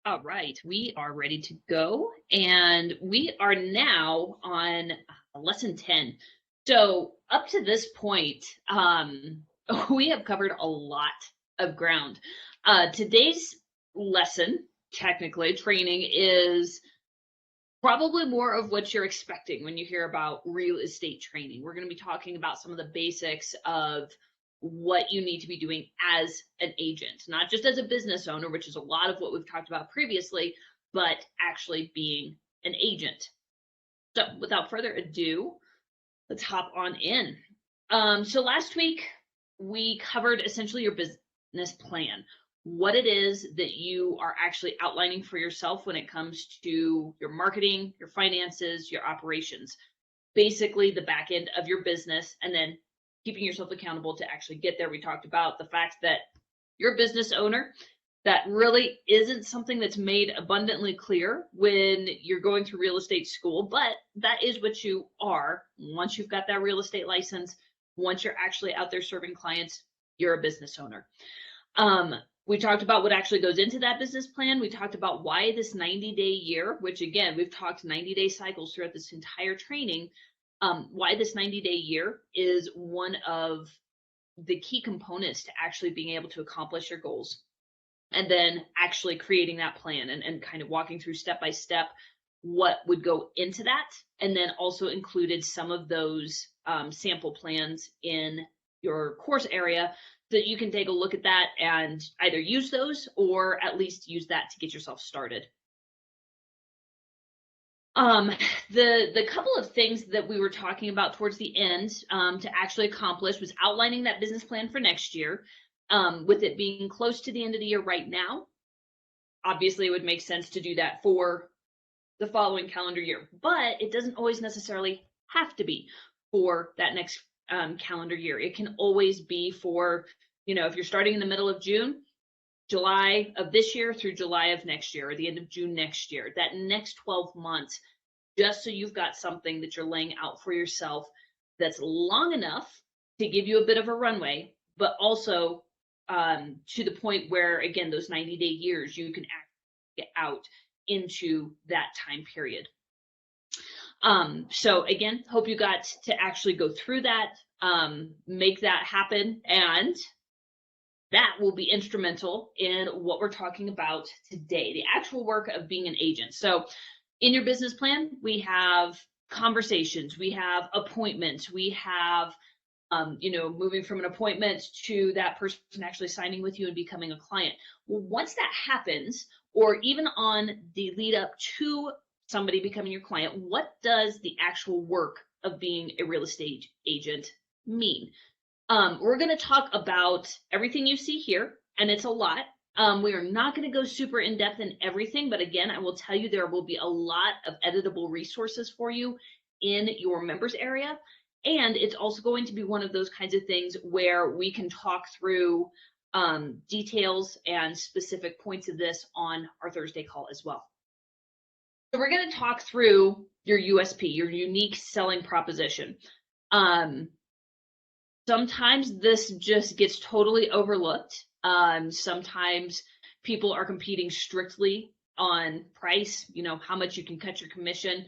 All right, we are ready to go, and we are now on lesson 10. So, up to this point, we have covered a lot of ground. Today's lesson, technically, training is probably more of what you're expecting when you hear about real estate training. We're going to be talking about some of the basics of what you need to be doing as an agent, not just as a business owner, which is a lot of what we've talked about previously, but actually being an agent. So, without further ado, let's hop on in. So, last week we covered essentially your business plan, what it is that you are actually outlining for yourself when it comes to your marketing, your finances, your operations, basically the back end of your business, and then keeping yourself accountable to actually get there. We talked about the fact that you're a business owner. That really isn't something that's made abundantly clear when you're going through real estate school, but that is what you are. Once you've got that real estate license, once you're actually out there serving clients, you're a business owner. We talked about what actually goes into that business plan. We talked about why this 90-day year, which again, we've talked 90-day cycles throughout this entire training, why this 90-day year is one of the key components to actually being able to accomplish your goals. And then actually creating that plan and kind of walking through step by step what would go into that. And then also included some of those sample plans in your course area so that you can take a look at that and either use those or at least use that to get yourself started. The couple of things that we were talking about towards the end to actually accomplish was outlining that business plan for next year. With it being close to the end of the year right now, obviously it would make sense to do that for the following calendar year, but it doesn't always necessarily have to be for that next calendar year. It can always be for, if you're starting in the middle of June, July of this year through July of next year, or the end of June next year, that next 12 months, just so you've got something that you're laying out for yourself that's long enough to give you a bit of a runway, but also to the point where, again, those 90-day years, you can actually get out into that time period. So again, hope you got to actually go through that, make that happen, and that will be instrumental in what we're talking about today, the actual work of being an agent. So in your business plan, we have conversations, we have appointments, we have moving from an appointment to that person actually signing with you and becoming a client. Well, once that happens, or even on the lead up to somebody becoming your client, what does the actual work of being a real estate agent mean? We're going to talk about everything you see here, and it's a lot. We are not going to go super in depth in everything, but again, I will tell you there will be a lot of editable resources for you in your members area. And it's also going to be one of those kinds of things where we can talk through details and specific points of this on our Thursday call as well. So we're going to talk through your USP, your unique selling proposition. Sometimes this just gets totally overlooked. Sometimes people are competing strictly on price, how much you can cut your commission,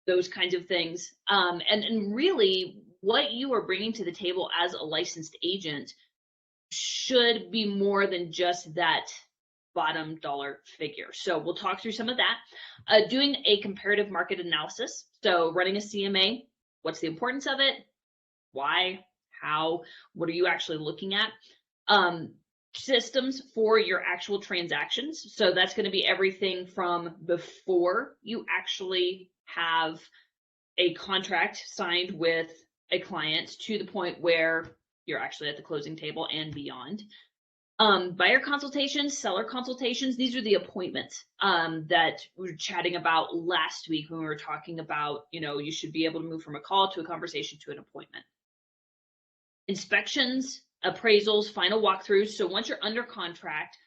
those kinds of things. And really what you are bringing to the table as a licensed agent should be more than just that bottom dollar figure. So we'll talk through some of that. Doing a comparative market analysis. So running a CMA, what's the importance of it? Why? How? What are you actually looking at? Systems for your actual transactions. So that's going to be everything from before you actually have a contract signed with a client to the point where you're actually at the closing table and beyond. Buyer consultations, seller consultations, these are the appointments that we were chatting about last week when we were talking about, you should be able to move from a call to a conversation to an appointment. Inspections, appraisals, final walkthroughs. So once you're under contract,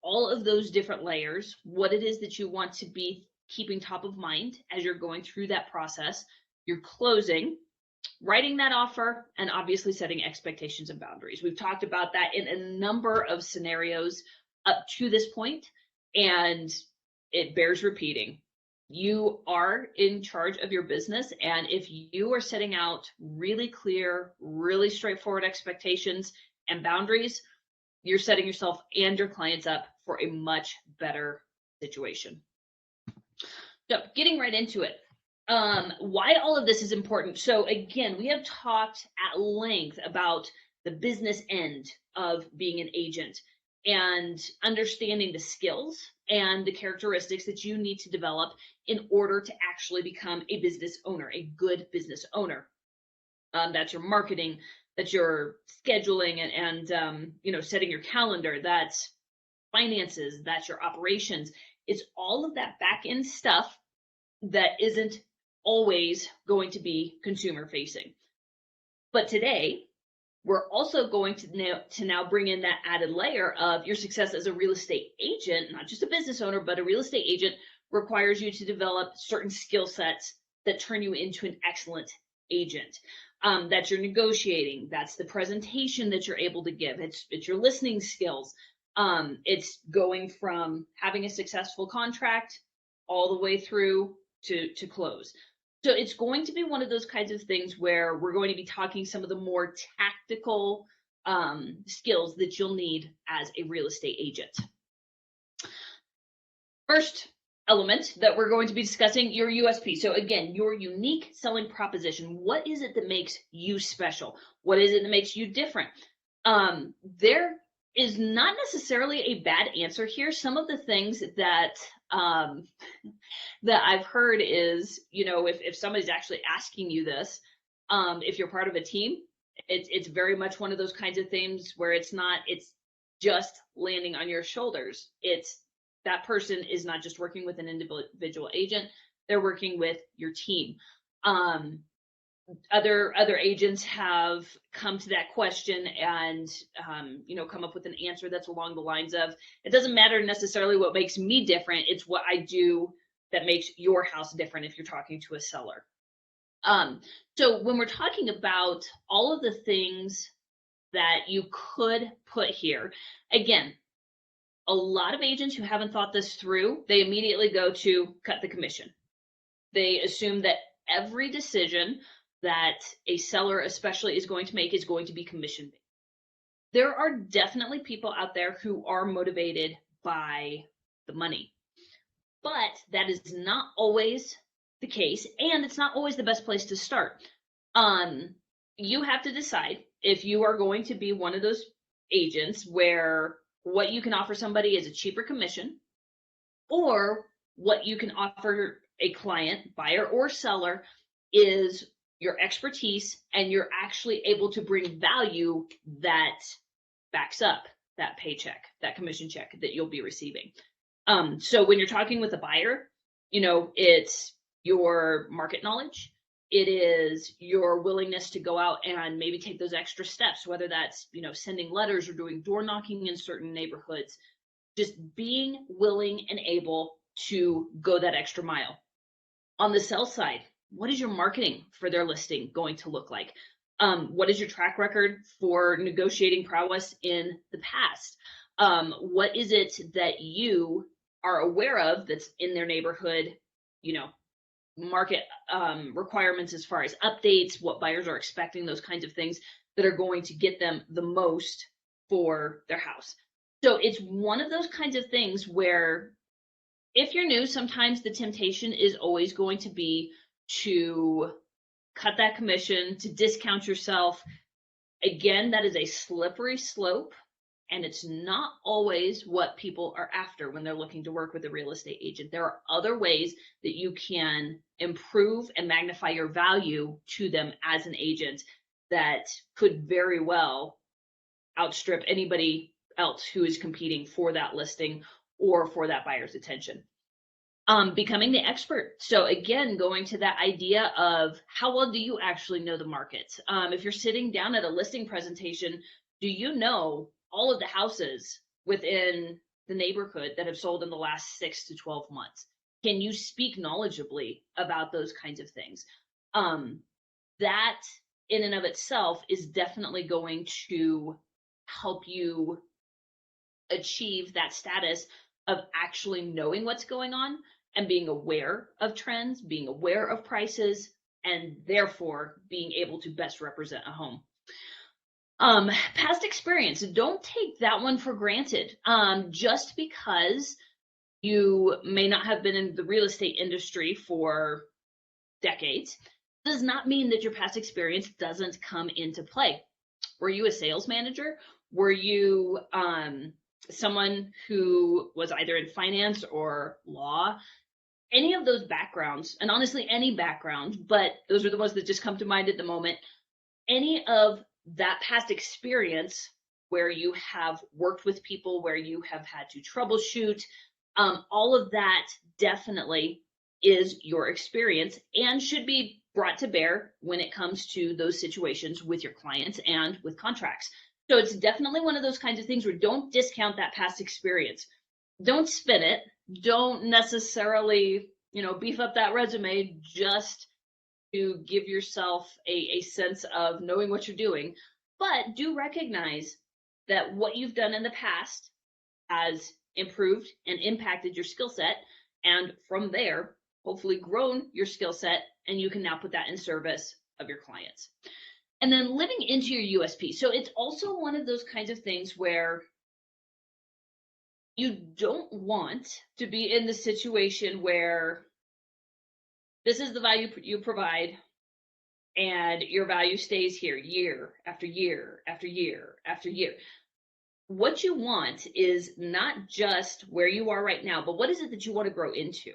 all of those different layers, what it is that you want to be keeping top of mind as you're going through that process, your closing, writing that offer, and obviously setting expectations and boundaries. We've talked about that in a number of scenarios up to this point, and it bears repeating. You are in charge of your business. And if you are setting out really clear, really straightforward expectations and boundaries, you're setting yourself and your clients up for a much better situation. So getting right into it. Why all of this is important. So again, we have talked at length about the business end of being an agent and understanding the skills and the characteristics that you need to develop in order to actually become a business owner, a good business owner. That's your marketing, that's your scheduling and setting your calendar, that's finances, that's your operations. It's all of that back end stuff that isn't always going to be consumer facing. But today, we're also going to now bring in that added layer of your success as a real estate agent, not just a business owner, but a real estate agent requires you to develop certain skill sets that turn you into an excellent agent. That's your negotiating, that's the presentation that you're able to give, it's your listening skills. It's going from having a successful contract all the way through to close. So it's going to be one of those kinds of things where we're going to be talking some of the more tactical skills that you'll need as a real estate agent. First element that we're going to be discussing, your USP. So again, your unique selling proposition. What is it that makes you special? What is it that makes you different? There is not necessarily a bad answer here. Some of the things that that I've heard is, if somebody's actually asking you this, if you're part of a team, it's very much one of those kinds of things where it's just landing on your shoulders. It's that person is not just working with an individual agent, they're working with your team. Other agents have come to that question and come up with an answer that's along the lines of, it doesn't matter necessarily what makes me different, it's what I do that makes your house different if you're talking to a seller. So when we're talking about all of the things that you could put here, again, a lot of agents who haven't thought this through, they immediately go to cut the commission. They assume that every decision that a seller especially is going to make is going to be commission based. There are definitely people out there who are motivated by the money, but that is not always the case, and it's not always the best place to start. You have to decide if you are going to be one of those agents where what you can offer somebody is a cheaper commission, or what you can offer a client, buyer or seller, is your expertise, and you're actually able to bring value that backs up that paycheck, that commission check that you'll be receiving. So when you're talking with a buyer, it's your market knowledge, it is your willingness to go out and maybe take those extra steps, whether that's, sending letters or doing door knocking in certain neighborhoods, just being willing and able to go that extra mile. On the sell side, what is your marketing for their listing going to look like? What is your track record for negotiating prowess in the past? What is it that you are aware of that's in their neighborhood, market requirements as far as updates, what buyers are expecting, those kinds of things that are going to get them the most for their house. So it's one of those kinds of things where if you're new, sometimes the temptation is always going to be to cut that commission, to discount yourself. Again, that is a slippery slope, and it's not always what people are after when they're looking to work with a real estate agent. There are other ways that you can improve and magnify your value to them as an agent that could very well outstrip anybody else who is competing for that listing or for that buyer's attention. Becoming the expert. So again, going to that idea of how well do you actually know the market? If you're sitting down at a listing presentation, do you know all of the houses within the neighborhood that have sold in the last 6 to 12 months? Can you speak knowledgeably about those kinds of things? That in and of itself is definitely going to help you achieve that status of actually knowing what's going on and being aware of trends, being aware of prices, and therefore being able to best represent a home. Past experience, don't take that one for granted. Just because you may not have been in the real estate industry for decades does not mean that your past experience doesn't come into play. Were you a sales manager? Were you someone who was either in finance or law? Any of those backgrounds, and honestly, any background, but those are the ones that just come to mind at the moment. Any of that past experience where you have worked with people, where you have had to troubleshoot, all of that definitely is your experience and should be brought to bear when it comes to those situations with your clients and with contracts. So it's definitely one of those kinds of things where don't discount that past experience. Don't spin it. Don't necessarily, beef up that resume just to give yourself a sense of knowing what you're doing, but do recognize that what you've done in the past has improved and impacted your skill set, and from there, hopefully grown your skill set, and you can now put that in service of your clients. And then living into your USP. So it's also one of those kinds of things where you don't want to be in the situation where this is the value you provide, and your value stays here year after year after year after year. What you want is not just where you are right now, but what is it that you want to grow into?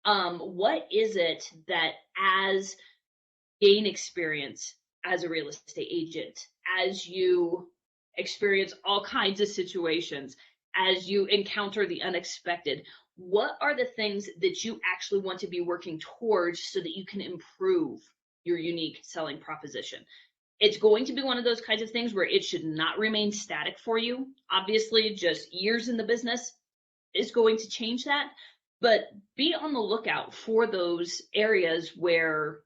What is it that, as gain experience as a real estate agent, as you experience all kinds of situations, as you encounter the unexpected, what are the things that you actually want to be working towards so that you can improve your unique selling proposition? It's going to be one of those kinds of things where it should not remain static for you. Obviously, just years in the business is going to change that, but be on the lookout for those areas where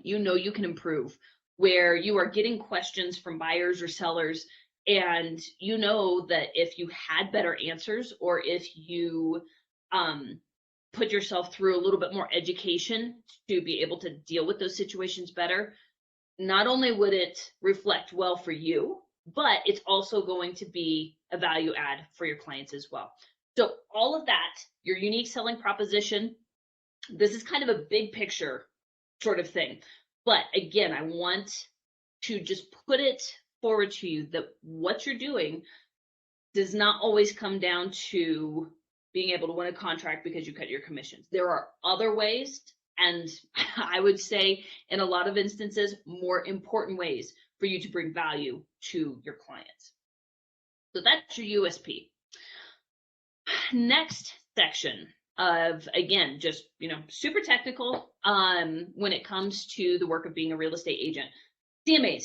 you can improve, where you are getting questions from buyers or sellers, and you know that if you had better answers, or if you put yourself through a little bit more education to be able to deal with those situations better, not only would it reflect well for you, but it's also going to be a value add for your clients as well. So all of that, your unique selling proposition, this is kind of a big picture sort of thing. But again, I want to just put it forward to you that what you're doing does not always come down to being able to win a contract because you cut your commissions. There are other ways, and I would say in a lot of instances, more important ways for you to bring value to your clients. So that's your USP. Next section of, again, just, super technical when it comes to the work of being a real estate agent. CMAs.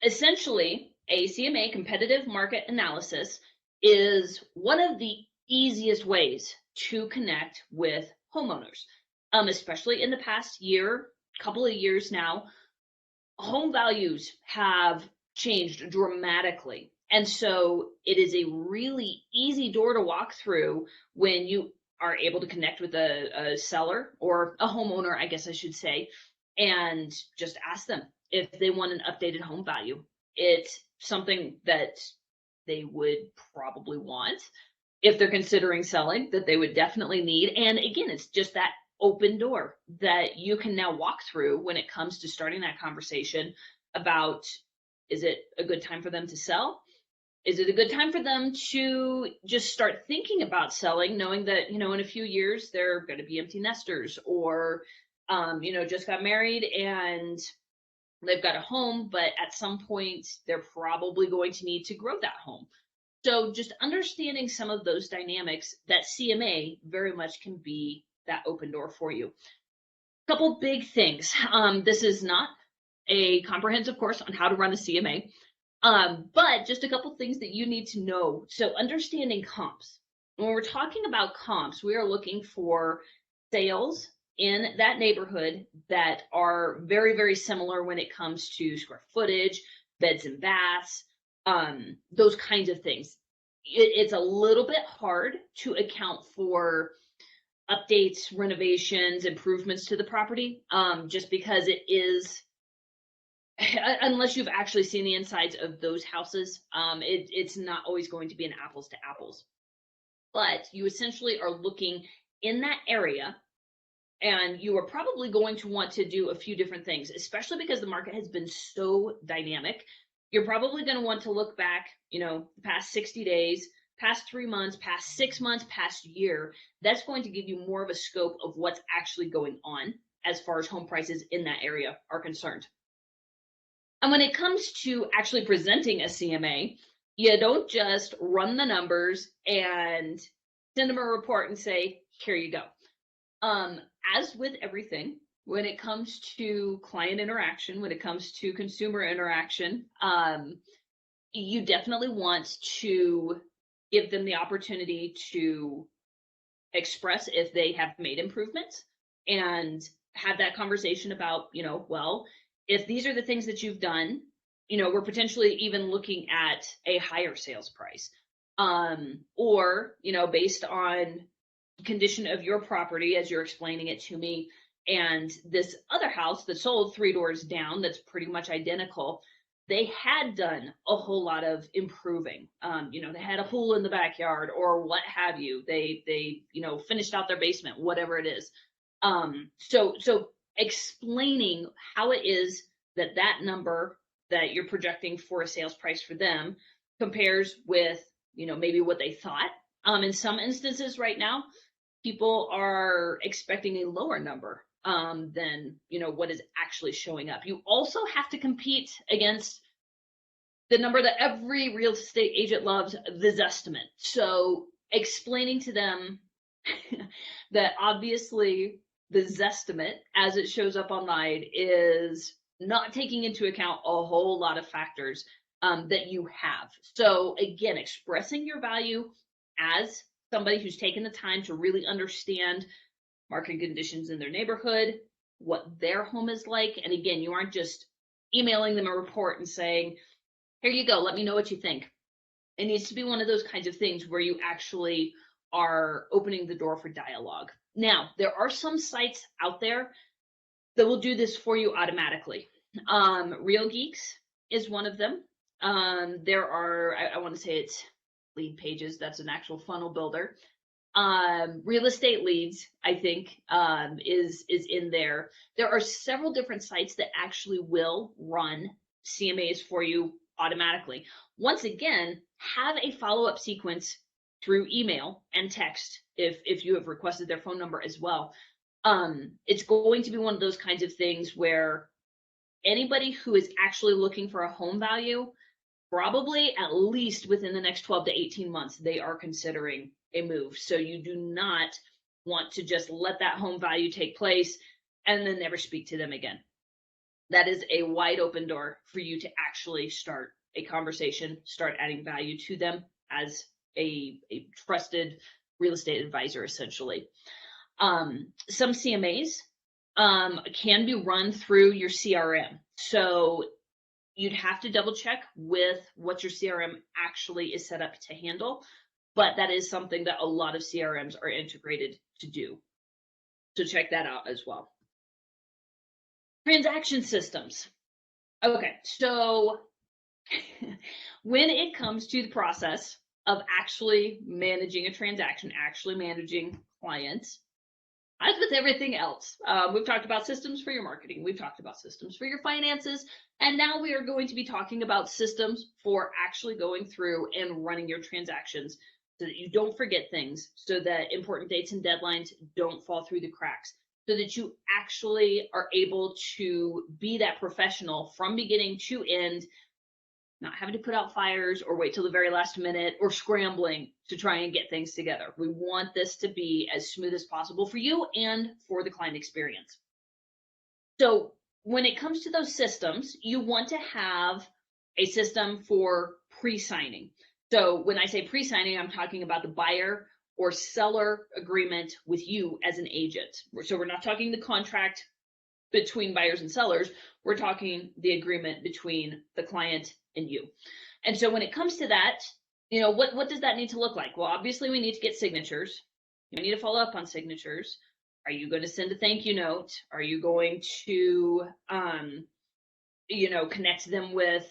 Essentially, a CMA, competitive market analysis, is one of the easiest ways to connect with homeowners. Especially in the past couple of years now, home values have changed dramatically. And so it is a really easy door to walk through when you are able to connect with a seller or a homeowner, I guess I should say, and just ask them if they want an updated home value. It's something that they would probably want if they're considering selling, that they would definitely need. And again, it's just that open door that you can now walk through when it comes to starting that conversation about, is it a good time for them to sell? Is it a good time for them to just start thinking about selling, knowing that, in a few years they're going to be empty nesters, or, just got married and they've got a home, but at some point they're probably going to need to grow that home. So just understanding some of those dynamics, that CMA very much can be that open door for you. A couple big things. This is not a comprehensive course on how to run a CMA, but just a couple things that you need to know. So understanding comps. When we're talking about comps, we are looking for sales in that neighborhood that are very, very similar when it comes to square footage, beds and baths, those kinds of things. it's a little bit hard to account for updates, renovations, improvements to the property, just because it is, unless you've actually seen the insides of those houses, it's not always going to be an apples to apples. But you essentially are looking in that area, and you are probably going to want to do a few different things, especially because the market has been so dynamic. You're probably going to want to look back, the past 60 days, past 3 months, past 6 months, past year. That's going to give you more of a scope of what's actually going on as far as home prices in that area are concerned. And when it comes to actually presenting a CMA, you don't just run the numbers and send them a report and say, here you go. As with everything, when it comes to client interaction, when it comes to consumer interaction, you definitely want to give them the opportunity to express if they have made improvements and have that conversation about, well, if these are the things that you've done, we're potentially even looking at a higher sales price. Or, based on condition of your property as you're explaining it to me, and this other house that sold 3 doors down that's pretty much identical, they had done a whole lot of improving. They had a pool in the backyard or what have you. They finished out their basement, whatever it is. So explaining how it is that number that you're projecting for a sales price for them compares with, maybe what they thought. In some instances right now, people are expecting a lower number than what is actually showing up. You also have to compete against the number that every real estate agent loves, the Zestimate. So explaining to them that obviously the Zestimate, as it shows up online, is not taking into account a whole lot of factors that you have. So again, expressing your value as somebody who's taken the time to really understand market conditions in their neighborhood, what their home is like. And again, you aren't just emailing them a report and saying, here you go, let me know what you think. It needs to be one of those kinds of things where you actually are opening the door for dialogue. Now, there are some sites out there that will do this for you automatically. Real Geeks is one of them. There are, I want to say it's Lead Pages, that's an actual funnel builder. Real Estate Leads, I think, is in there. There are several different sites that actually will run CMAs for you automatically. Once again, have a follow-up sequence through email and text if you have requested their phone number as well. It's going to be one of those kinds of things where anybody who is actually looking for a home value, probably at least within the next 12 to 18 months, they are considering a move. So you do not want to just let that home value take place and then never speak to them again. That is a wide open door for you to actually start a conversation, start adding value to them as a trusted real estate advisor, essentially. Some CMAs can be run through your CRM. So you'd have to double check with what your CRM actually is set up to handle, but that is something that a lot of CRMs are integrated to do. So check that out as well. Transaction systems. Okay, so when it comes to the process of actually managing a transaction, actually managing clients, as with everything else, we've talked about systems for your marketing, we've talked about systems for your finances, and now we are going to be talking about systems for actually going through and running your transactions so that you don't forget things, so that important dates and deadlines don't fall through the cracks, so that you actually are able to be that professional from beginning to end, not having to put out fires or wait till the very last minute or scrambling to try and get things together. We want this to be as smooth as possible for you and for the client experience. So when it comes to those systems, you want to have a system for pre-signing. So when I say pre-signing, I'm talking about the buyer or seller agreement with you as an agent. So we're not talking the contract between buyers and sellers. We're talking the agreement between the client and you. And so when it comes to that, What does that need to look like? Well, obviously we need to get signatures. You need to follow up on signatures. Are you going to send a thank you note? Are you going to connect them with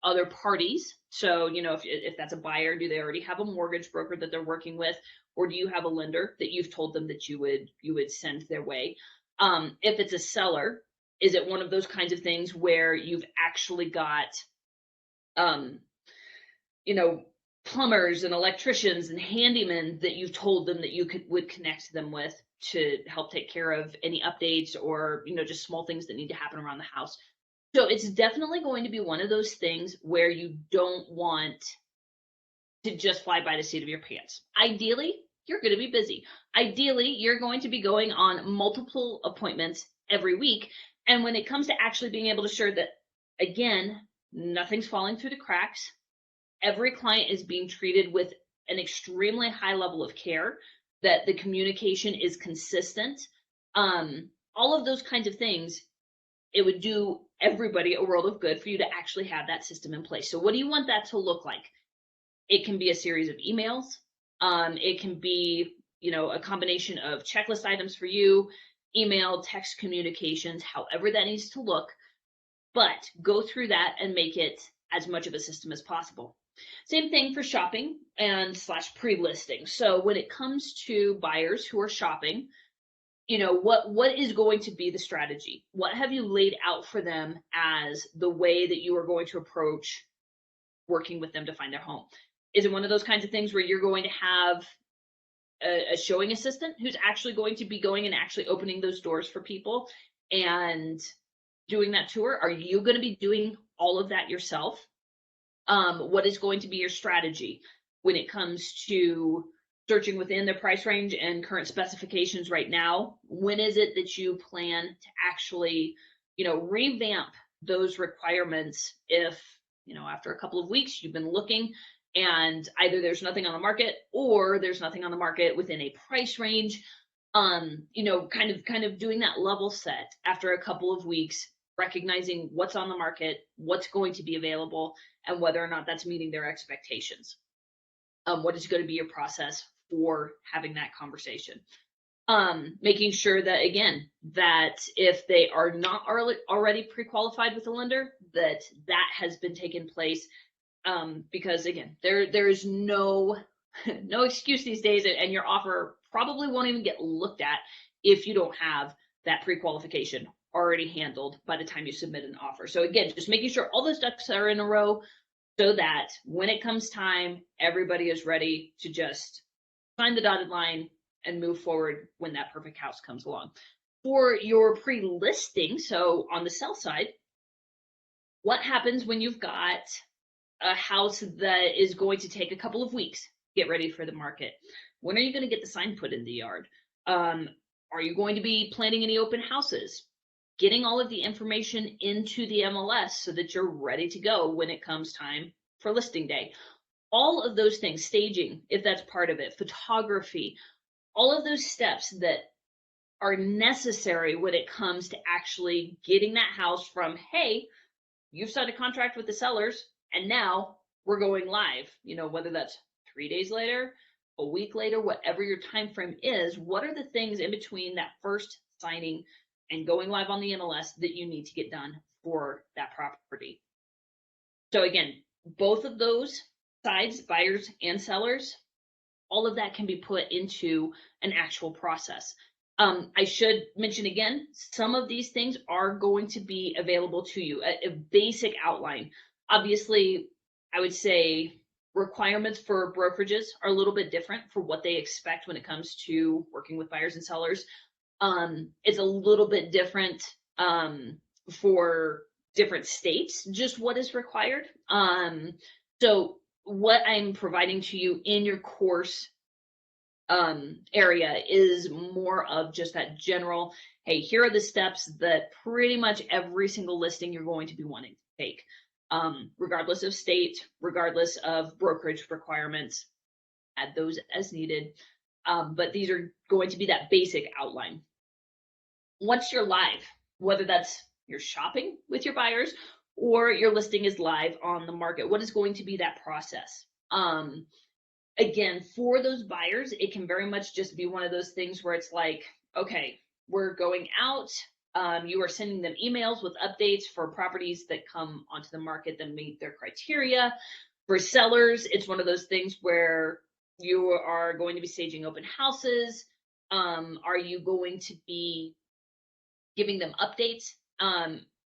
other parties? So, if that's a buyer, do they already have a mortgage broker that they're working with, or do you have a lender that you've told them that you would send their way? If it's a seller, is it one of those kinds of things where you've actually got um, you know, plumbers and electricians and handymen that you've told them that would connect them with to help take care of any updates or, just small things that need to happen around the house? So it's definitely going to be one of those things where you don't want to just fly by the seat of your pants. Ideally, you're going to be busy. Ideally, you're going to be going on multiple appointments every week. And when it comes to actually being able to assure that, again, nothing's falling through the cracks, every client is being treated with an extremely high level of care, that the communication is consistent, all of those kinds of things, it would do everybody a world of good for you to actually have that system in place. So what do you want that to look like? It can be a series of emails. It can be, a combination of checklist items for you, email, text communications, however that needs to look, but go through that and make it as much of a system as possible. Same thing for shopping and / pre-listing. So when it comes to buyers who are shopping, what is going to be the strategy? What have you laid out for them as the way that you are going to approach working with them to find their home? Is it one of those kinds of things where you're going to have a showing assistant who's actually going to be going and actually opening those doors for people and doing that tour? Are you going to be doing all of that yourself? What is going to be your strategy when it comes to searching within the price range and current specifications right now? When is it that you plan to actually, revamp those requirements if, after a couple of weeks you've been looking and either there's nothing on the market or there's nothing on the market within a price range? Kind of doing that level set after a couple of weeks, recognizing what's on the market, what's going to be available, and whether or not that's meeting their expectations. What is going to be your process for having that conversation? Making sure that, again, that if they are not already pre-qualified with a lender, that has been taken place, because again, there is no excuse these days, and your offer probably won't even get looked at if you don't have that pre-qualification already handled by the time you submit an offer. So again, just making sure all those ducks are in a row so that when it comes time, everybody is ready to just sign the dotted line and move forward when that perfect house comes along. For your pre-listing, so on the sell side, what happens when you've got a house that is going to take a couple of weeks to get ready for the market? When are you going to get the sign put in the yard? Are you going to be planning any open houses? Getting all of the information into the MLS so that you're ready to go when it comes time for listing day. All of those things, staging, if that's part of it, photography, all of those steps that are necessary when it comes to actually getting that house from, hey, you've signed a contract with the sellers and now we're going live, whether that's 3 days later, a week later, whatever your time frame is. What are the things in between that first signing and going live on the MLS that you need to get done for that property? So again, both of those sides, buyers and sellers, all of that can be put into an actual process. I should mention again, some of these things are going to be available to you, a basic outline. Obviously, I would say requirements for brokerages are a little bit different for what they expect when it comes to working with buyers and sellers. It's a little bit different for different states, just what is required. So what I'm providing to you in your course area is more of just that general, hey, here are the steps that pretty much every single listing you're going to be wanting to take, regardless of state, regardless of brokerage requirements, add those as needed. But these are going to be that basic outline. Once you're live, whether that's you're shopping with your buyers or your listing is live on the market, what is going to be that process? Again, for those buyers, it can very much just be one of those things where it's like, okay, we're going out. You are sending them emails with updates for properties that come onto the market that meet their criteria. For sellers, it's one of those things where you are going to be staging open houses. Are you going to be giving them updates?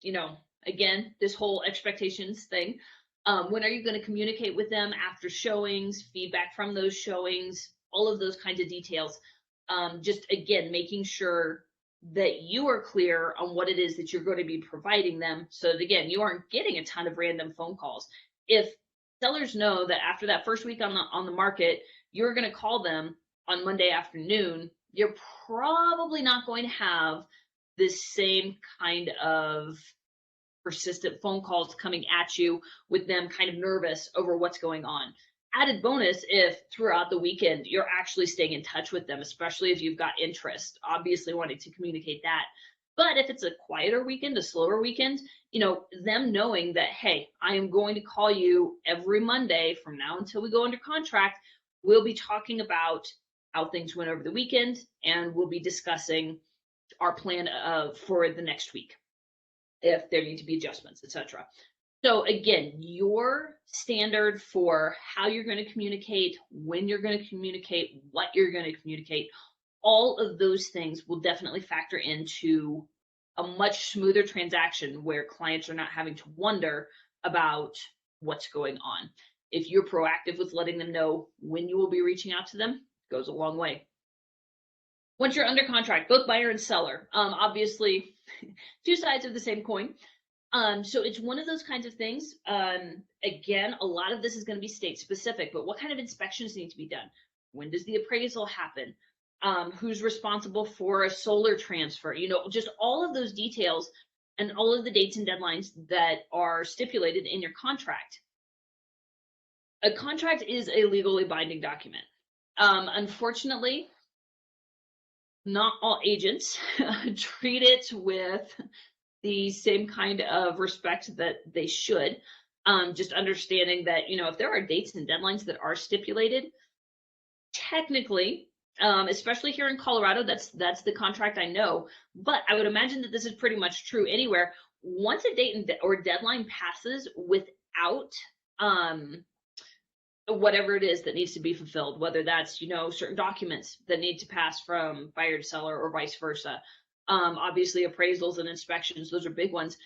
You know, again, this whole expectations thing. When are you going to communicate with them after showings, feedback from those showings, all of those kinds of details? Just again, making sure that you are clear on what it is that you're going to be providing them, so that again, you aren't getting a ton of random phone calls. If sellers know that after that first week on the market, you're going to call them on Monday afternoon, you're probably not going to have this same kind of persistent phone calls coming at you with them kind of nervous over what's going on. Added bonus if throughout the weekend you're actually staying in touch with them, especially if you've got interest, obviously wanting to communicate that. But if it's a quieter weekend, a slower weekend, you know, them knowing that, hey, I am going to call you every Monday from now until we go under contract. We'll be talking about how things went over the weekend, and we'll be discussing our plan for the next week, if there need to be adjustments, etc. So again, your standard for how you're going to communicate, when you're going to communicate, what you're going to communicate, all of those things will definitely factor into a much smoother transaction where clients are not having to wonder about what's going on. If you're proactive with letting them know when you will be reaching out to them, it goes a long way. Once you're under contract, both buyer and seller, obviously two sides of the same coin. So it's one of those kinds of things. Again, a lot of this is going to be state specific, but what kind of inspections need to be done? When does the appraisal happen? Who's responsible for a solar transfer? You know, just all of those details and all of the dates and deadlines that are stipulated in your contract. A contract is a legally binding document. Unfortunately, not all agents treat it with the same kind of respect that they should. Just understanding that, you know, if there are dates and deadlines that are stipulated, technically, especially here in Colorado, that's the contract I know, but I would imagine that this is pretty much true anywhere. Once a date or deadline passes without whatever it is that needs to be fulfilled, whether that's, you know, certain documents that need to pass from buyer to seller or vice versa. Obviously appraisals and inspections, those are big ones.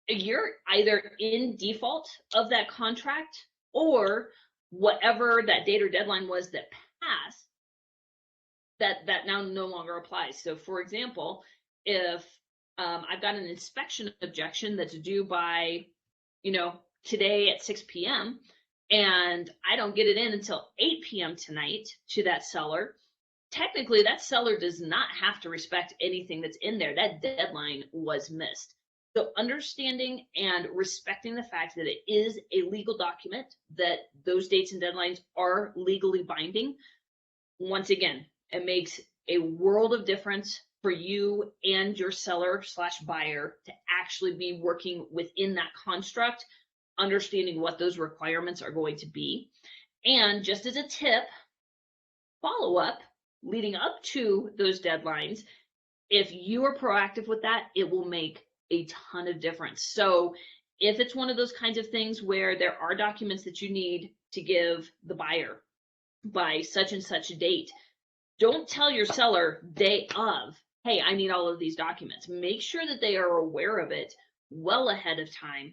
You're either in default of that contract, or whatever that date or deadline was that passed, that now no longer applies. So for example, if I've got an inspection objection that's due by, you know, today at 6 p.m. and I don't get it in until 8 p.m. tonight to that seller, technically that seller does not have to respect anything that's in there. That deadline was missed. So understanding and respecting the fact that it is a legal document, that those dates and deadlines are legally binding, once again, it makes a world of difference for you and your seller / buyer to actually be working within that construct, understanding what those requirements are going to be. And just as a tip, follow up leading up to those deadlines, if you are proactive with that, it will make a ton of difference. So if it's one of those kinds of things where there are documents that you need to give the buyer by such and such a date, don't tell your seller day of, hey, I need all of these documents. Make sure that they are aware of it well ahead of time.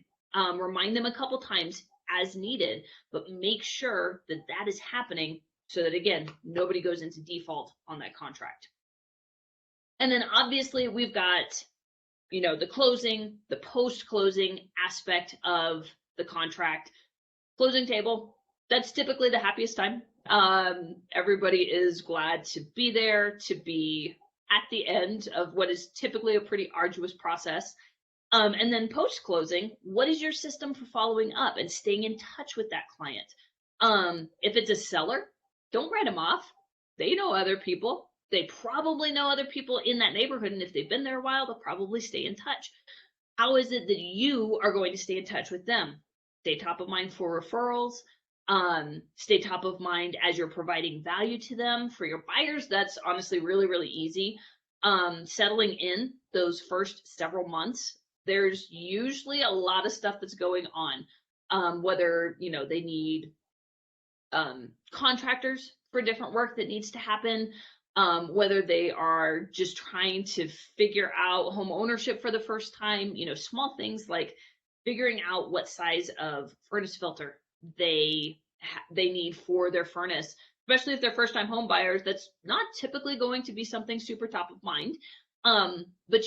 Remind them a couple times as needed, but make sure that that is happening so that, again, nobody goes into default on that contract. And then obviously we've got, you know, the closing, the post-closing aspect of the contract. Closing table, that's typically the happiest time. Everybody is glad to be there, to be at the end of what is typically a pretty arduous process. And then post-closing, what is your system for following up and staying in touch with that client? If it's a seller, don't write them off. They know other people. They probably know other people in that neighborhood, and if they've been there a while, they'll probably stay in touch. How is it that you are going to stay in touch with them? Stay top of mind for referrals. stay top of mind as you're providing value to them. For your buyers, that's honestly really, really easy. Settling in those first several months, there's usually a lot of stuff that's going on. Whether, they need contractors for different work that needs to happen, whether they are just trying to figure out home ownership for the first time, small things like figuring out what size of furnace filter they need for their furnace, especially if they're first time home buyers. That's not typically going to be something super top of mind. But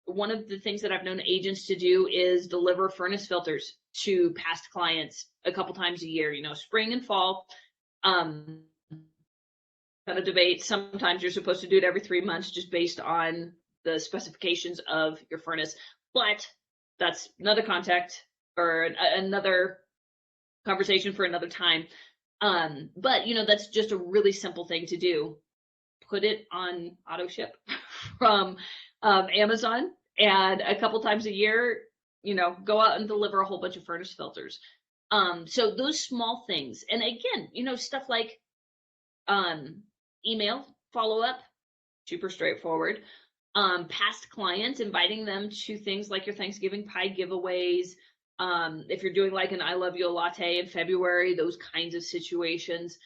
one of the things that I've known agents to do is deliver furnace filters to past clients a couple times a year, spring and fall. Kind of debate. Sometimes you're supposed to do it every 3 months just based on the specifications of your furnace, but that's another contact or another conversation for another time. But that's just a really simple thing to do. Put it on auto ship from Amazon, and a couple times a year, go out and deliver a whole bunch of furnace filters. So those small things, and again, stuff like email follow-up, super straightforward. Past clients, inviting them to things like your Thanksgiving pie giveaways. If you're doing like an I love you a latte in February, those kinds of situations.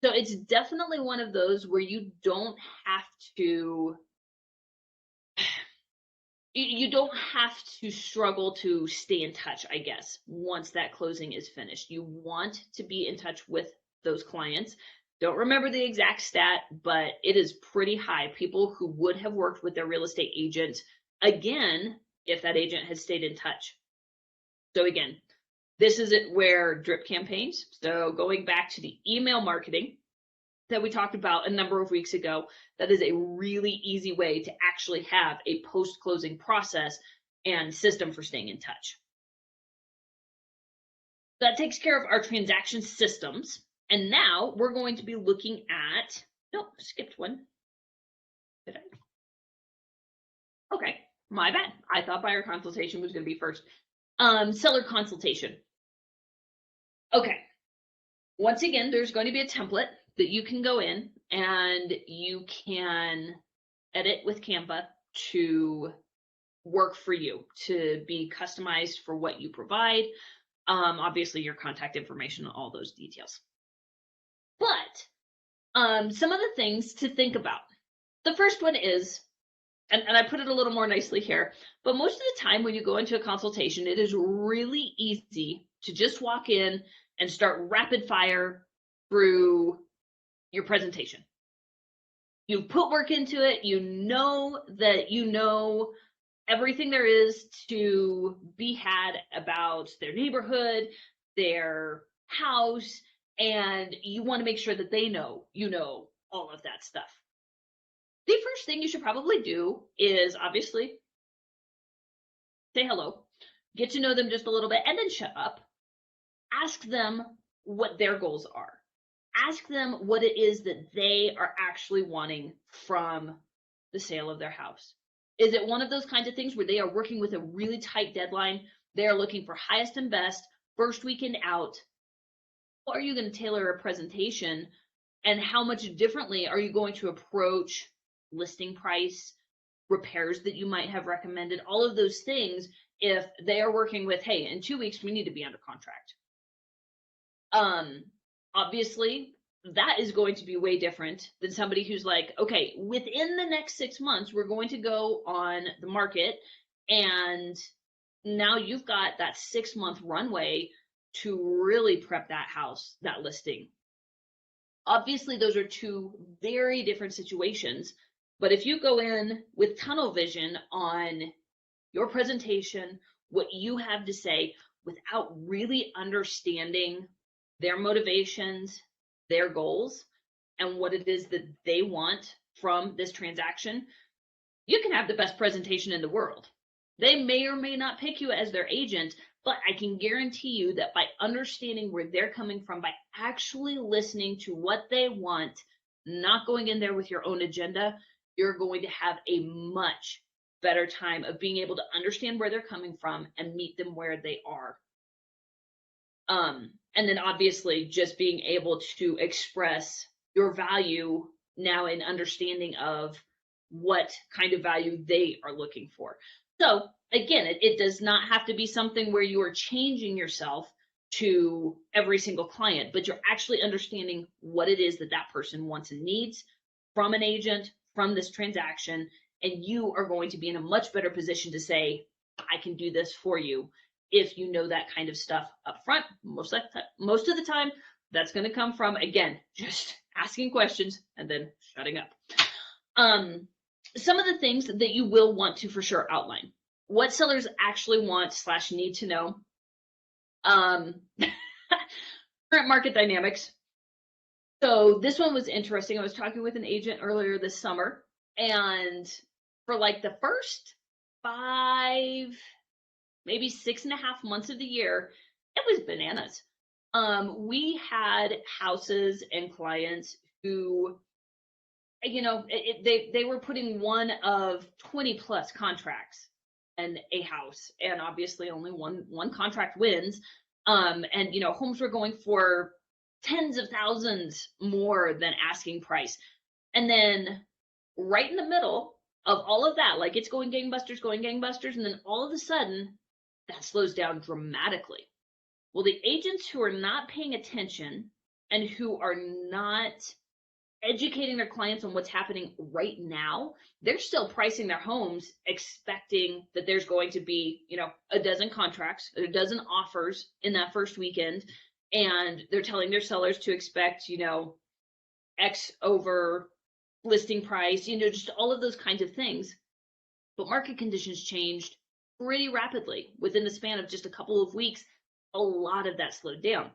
So it's definitely one of those where you don't have to struggle to stay in touch, I guess, once that closing is finished. You want to be in touch with those clients. Don't remember the exact stat, but it is pretty high. People who would have worked with their real estate agent again if that agent had stayed in touch. So again, this is it where drip campaigns. So going back to the email marketing that we talked about a number of weeks ago, that is a really easy way to actually have a post-closing process and system for staying in touch. That takes care of our transaction systems. And now we're going to be looking at, nope, skipped one. Did I? Okay, my bad. I thought buyer consultation was going to be first. Seller consultation. Okay, once again, there's going to be a template that you can go in and you can edit with Canva to work for you, to be customized for what you provide. Obviously your contact information, all those details. But some of the things to think about. The first one is, and I put it a little more nicely here, but most of the time when you go into a consultation, it is really easy to just walk in and start rapid fire through your presentation. You put work into it, you know that you know everything there is to be had about their neighborhood, their house, and you want to make sure that they know you know all of that stuff. The first thing you should probably do is obviously say hello, get to know them just a little bit, and then shut up. Ask them what their goals are. Ask them what it is that they are actually wanting from the sale of their house. Is it one of those kinds of things where they are working with a really tight deadline? They are looking for highest and best, first weekend out. Or are you going to tailor a presentation, and how much differently are you going to approach listing price, repairs that you might have recommended, all of those things if they are working with, hey, in 2 weeks, we need to be under contract. Obviously, that is going to be way different than somebody who's like, okay, within the next 6 months, we're going to go on the market, and now you've got that 6-month runway to really prep that house, that listing. Obviously, those are two very different situations, but if you go in with tunnel vision on your presentation, what you have to say, without really understanding their motivations, their goals, and what it is that they want from this transaction, you can have the best presentation in the world. They may or may not pick you as their agent, but I can guarantee you that by understanding where they're coming from, by actually listening to what they want, not going in there with your own agenda, you're going to have a much better time of being able to understand where they're coming from and meet them where they are. And then obviously just being able to express your value now in understanding of what kind of value they are looking for. So again, it does not have to be something where you are changing yourself to every single client, but you're actually understanding what it is that that person wants and needs from an agent, from this transaction, and you are going to be in a much better position to say, I can do this for you if you know that kind of stuff up front. Most of the time, that's going to come from, again, just asking questions and then shutting up. Some of the things that you will want to for sure outline. What sellers actually want / need to know. Current market dynamics. So this one was interesting. I was talking with an agent earlier this summer, and for like the first 5, maybe 6.5 months of the year, it was bananas. We had houses and clients who, you know, they were putting one of 20 plus contracts in a house, and obviously only one contract wins. And you know, homes were going for tens of thousands more than asking price. And then right in the middle of all of that, like it's going gangbusters, and then all of a sudden that slows down dramatically. Well, the agents who are not paying attention and who are not educating their clients on what's happening right now, they're still pricing their homes expecting that there's going to be, you know, a dozen contracts, a dozen offers in that first weekend. And they're telling their sellers to expect, you know, X over listing price, you know, just all of those kinds of things. But market conditions changed pretty rapidly within the span of just a couple of weeks. A lot of that slowed down.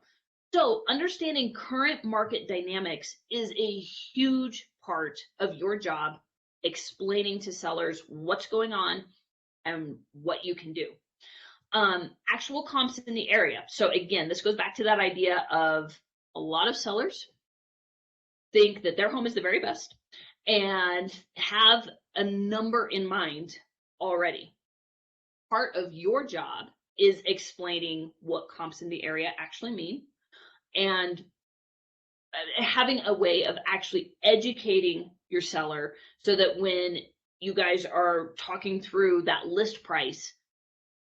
So understanding current market dynamics is a huge part of your job, explaining to sellers what's going on and what you can do. Actual comps in the area. So again, this goes back to that idea of a lot of sellers think that their home is the very best and have a number in mind already. Part of your job is explaining what comps in the area actually mean, and having a way of actually educating your seller so that when you guys are talking through that list price,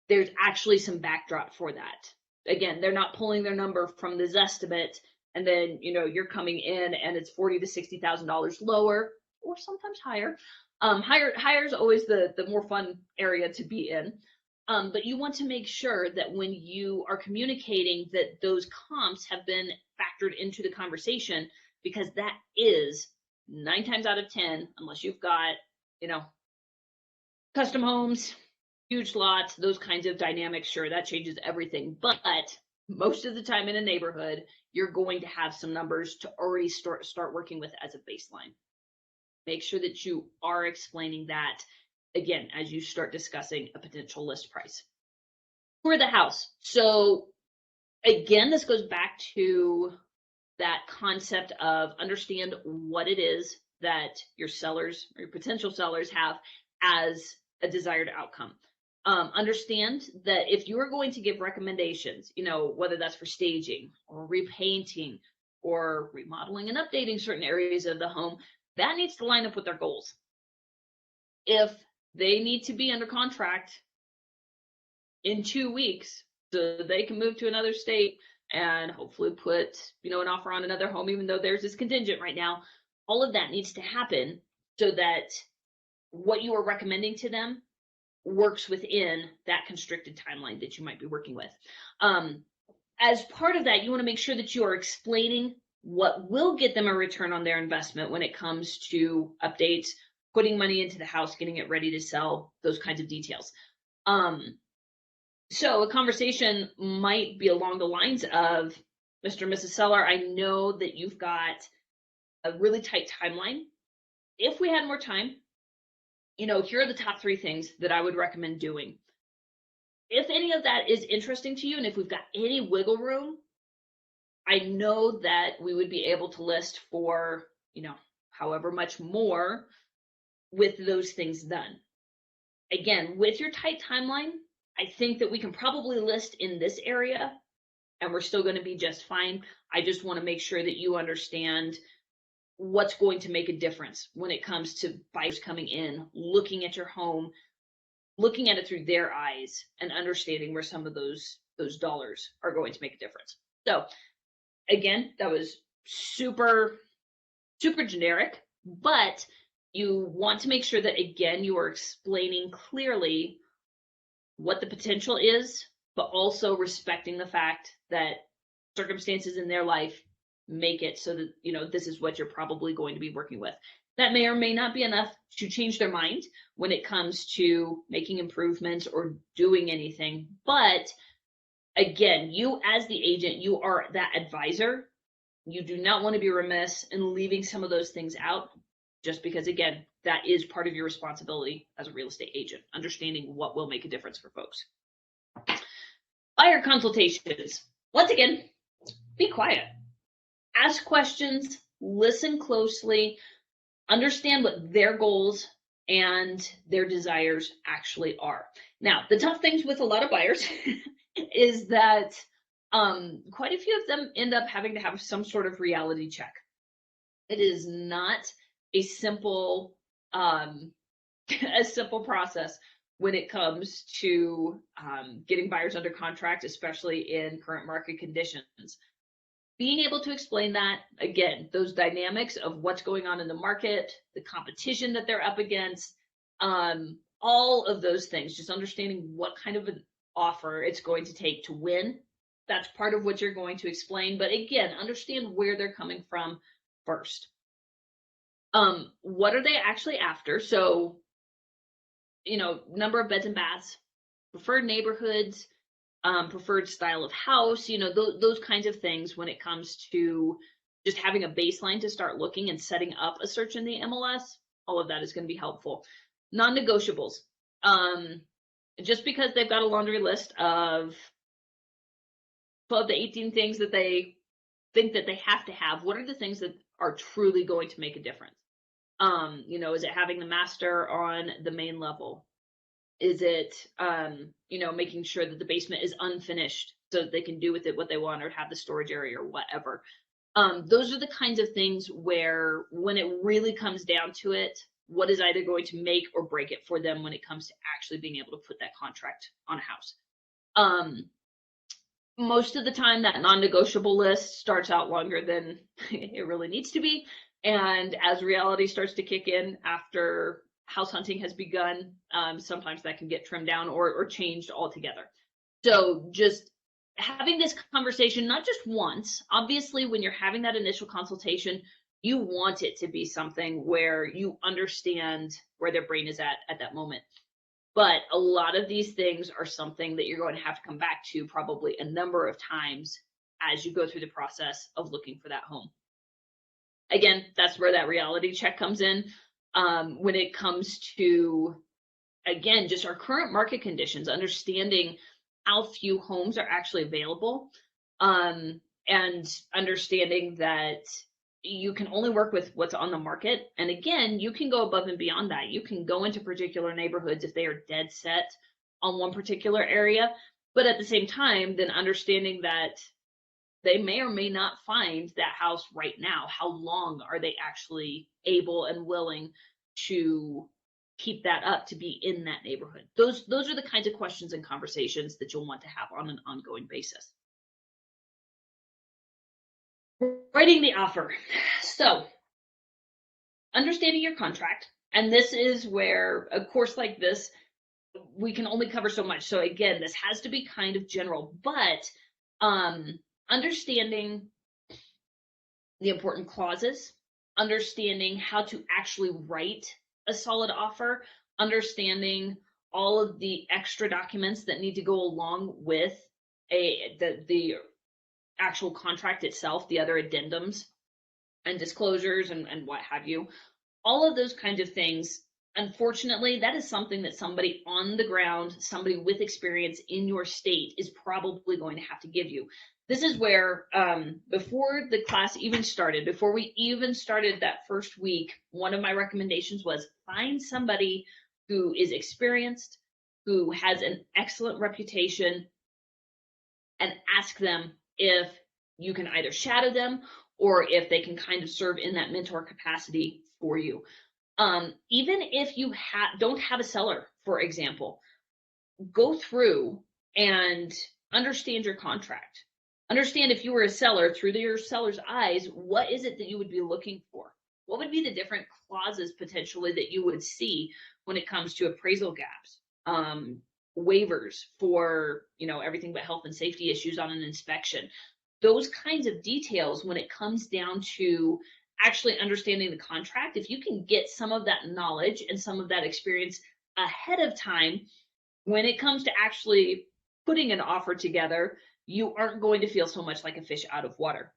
there's actually some backdrop for that. Again, they're not pulling their number from the Zestimate and then, you know, you're coming in and it's $40,000 to $60,000 lower, or sometimes higher. Higher is always the more fun area to be in. But you want to make sure that when you are communicating that those comps have been factored into the conversation, because that is 9 times out of 10, unless you've got, you know, custom homes, huge lots, those kinds of dynamics, sure, that changes everything. But most of the time in a neighborhood, you're going to have some numbers to already start working with as a baseline. Make sure that you are explaining that, again, as you start discussing a potential list price. For the house. So again, this goes back to that concept of understand what it is that your sellers or your potential sellers have as a desired outcome. Understand that if you are going to give recommendations, you know, whether that's for staging or repainting or remodeling and updating certain areas of the home, that needs to line up with their goals. If they need to be under contract in 2 weeks so they can move to another state and hopefully put, you know, an offer on another home, even though theirs is contingent right now, all of that needs to happen so that what you are recommending to them works within that constricted timeline that you might be working with. As part of that, you want to make sure that you are explaining what will get them a return on their investment when it comes to updates, putting money into the house, getting it ready to sell, those kinds of details. So a conversation might be along the lines of, Mr. and Mrs. Seller, I know that you've got a really tight timeline. If we had more time, you know, here are the top 3 things that I would recommend doing. If any of that is interesting to you, and if we've got any wiggle room, I know that we would be able to list for, you know, however much more with those things done. Again, with your tight timeline, I think that we can probably list in this area and we're still going to be just fine. I just want to make sure that you understand what's going to make a difference when it comes to buyers coming in, looking at your home, looking at it through their eyes, and understanding where some of those dollars are going to make a difference. So again, that was super generic, but you want to make sure that, again, you are explaining clearly what the potential is, but also respecting the fact that circumstances in their life make it so that, this is what you're probably going to be working with. That may or may not be enough to change their mind when it comes to making improvements or doing anything. But again, you as the agent, you are that advisor. You do not want to be remiss in leaving some of those things out, just because, again, that is part of your responsibility as a real estate agent, understanding what will make a difference for folks. Buyer consultations. Once again, be quiet. Ask questions, listen closely, understand what their goals and their desires actually are. Now, the tough things with a lot of buyers is that quite a few of them end up having to have some sort of reality check. It is not a simple process when it comes to getting buyers under contract, especially in current market conditions. Being able to explain that, again, those dynamics of what's going on in the market, the competition that they're up against, all of those things, just understanding what kind of an offer it's going to take to win. That's part of what you're going to explain. But again, understand where they're coming from first. What are they actually after? So, number of beds and baths, preferred neighborhoods, preferred style of house, those kinds of things when it comes to just having a baseline to start looking and setting up a search in the MLS. All of that is going to be helpful. Non-negotiables. Just because they've got a laundry list of 12 to 18 things that they think that they have to have, what are the things that are truly going to make a difference? Is it having the master on the main level? Is it, making sure that the basement is unfinished so that they can do with it what they want, or have the storage area or whatever? Those are the kinds of things where, when it really comes down to it, what is either going to make or break it for them when it comes to actually being able to put that contract on a house. Most of the time, that non-negotiable list starts out longer than it really needs to be. And as reality starts to kick in after house hunting has begun, sometimes that can get trimmed down or changed altogether. So just having this conversation, not just once. Obviously, when you're having that initial consultation, you want it to be something where you understand where their brain is at that moment. But a lot of these things are something that you're going to have to come back to probably a number of times as you go through the process of looking for that home. Again, that's where that reality check comes in. When it comes to, again, just our current market conditions, understanding how few homes are actually available, and understanding that you can only work with what's on the market. And again, you can go above and beyond that. You can go into particular neighborhoods if they are dead set on one particular area, but at the same time, then understanding that they may or may not find that house right now. How long are they actually able and willing to keep that up to be in that neighborhood? Those are the kinds of questions and conversations that you'll want to have on an ongoing basis. Writing the offer. So, understanding your contract. And this is where a course like this, we can only cover so much. So again, this has to be kind of general, but understanding the important clauses, understanding how to actually write a solid offer, understanding all of the extra documents that need to go along with the actual contract itself, the other addendums and disclosures and what have you. All of those kinds of things, unfortunately, that is something that somebody on the ground, somebody with experience in your state, is probably going to have to give you. This is where, before the class even started, before we even started that first week, one of my recommendations was find somebody who is experienced, who has an excellent reputation, and ask them if you can either shadow them or if they can kind of serve in that mentor capacity for you. Even if you don't have a seller, for example, go through and understand your contract. Understand, if you were a seller, through your seller's eyes, what is it that you would be looking for? What would be the different clauses potentially that you would see when it comes to appraisal gaps, waivers for, everything but health and safety issues on an inspection? Those kinds of details, when it comes down to actually understanding the contract, if you can get some of that knowledge and some of that experience ahead of time, when it comes to actually putting an offer together, you aren't going to feel so much like a fish out of water.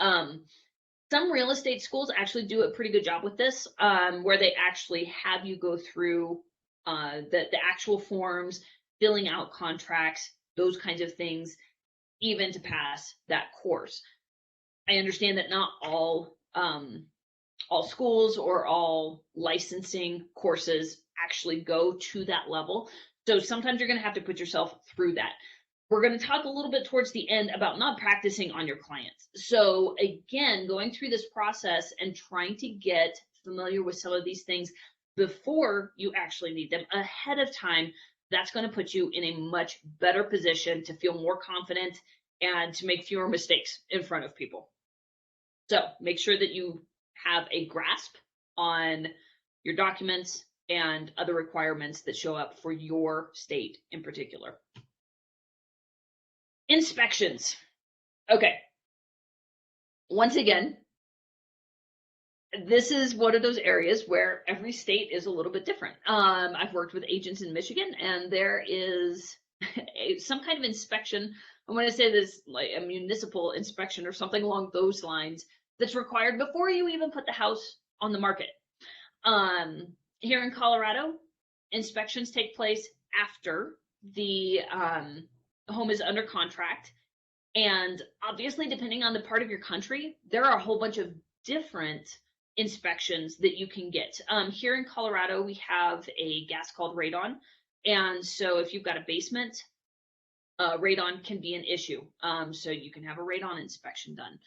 Some real estate schools actually do a pretty good job with this, where they actually have you go through the actual forms, filling out contracts, those kinds of things, even to pass that course. I understand that not all schools or all licensing courses actually go to that level. So sometimes you're going to have to put yourself through that. We're going to talk a little bit towards the end about not practicing on your clients. So again, going through this process and trying to get familiar with some of these things before you actually need them ahead of time, that's going to put you in a much better position to feel more confident and to make fewer mistakes in front of people. So make sure that you have a grasp on your documents and other requirements that show up for your state in particular. Inspections. Okay. Once again, this is one of those areas where every state is a little bit different. I've worked with agents in Michigan, and there is some kind of inspection. I'm going to say this, like a municipal inspection or something along those lines, that's required before you even put the house on the market. Here in Colorado, inspections take place after the home is under contract. And obviously, depending on the part of your country, there are a whole bunch of different inspections that you can get. Here in Colorado, we have a gas called radon. And so if you've got a basement, radon can be an issue. So you can have a radon inspection done.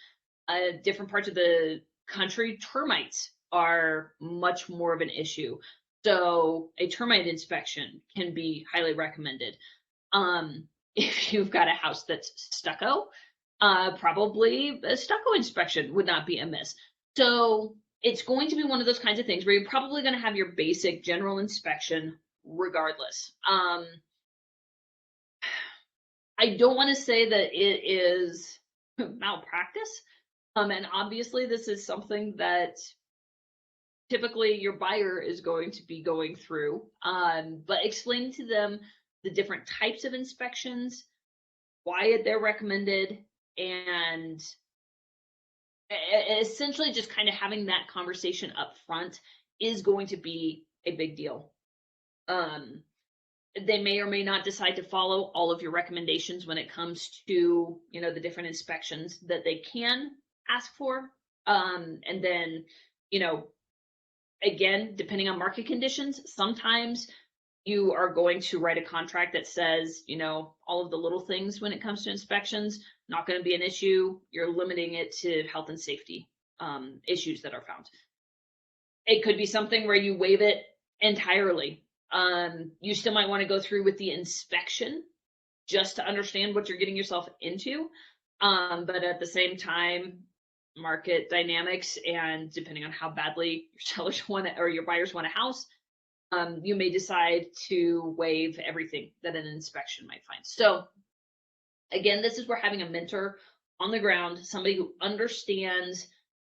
Different parts of the country, termites are much more of an issue. So a termite inspection can be highly recommended. If you've got a house that's stucco, probably a stucco inspection would not be amiss. So it's going to be one of those kinds of things where you're probably going to have your basic general inspection regardless. I don't want to say that it is malpractice. And obviously this is something that typically your buyer is going to be going through, but explaining to them the different types of inspections, why they're recommended, and essentially just kind of having that conversation up front is going to be a big deal. They may or may not decide to follow all of your recommendations when it comes to, the different inspections that they can ask for. And then, again, depending on market conditions, sometimes you are going to write a contract that says, all of the little things when it comes to inspections, not going to be an issue. You're limiting it to health and safety issues that are found. It could be something where you waive it entirely. You still might want to go through with the inspection just to understand what you're getting yourself into. But at the same time, market dynamics and depending on how badly your sellers want it or your buyers want a house, you may decide to waive everything that an inspection might find. So again, this is where having a mentor on the ground, somebody who understands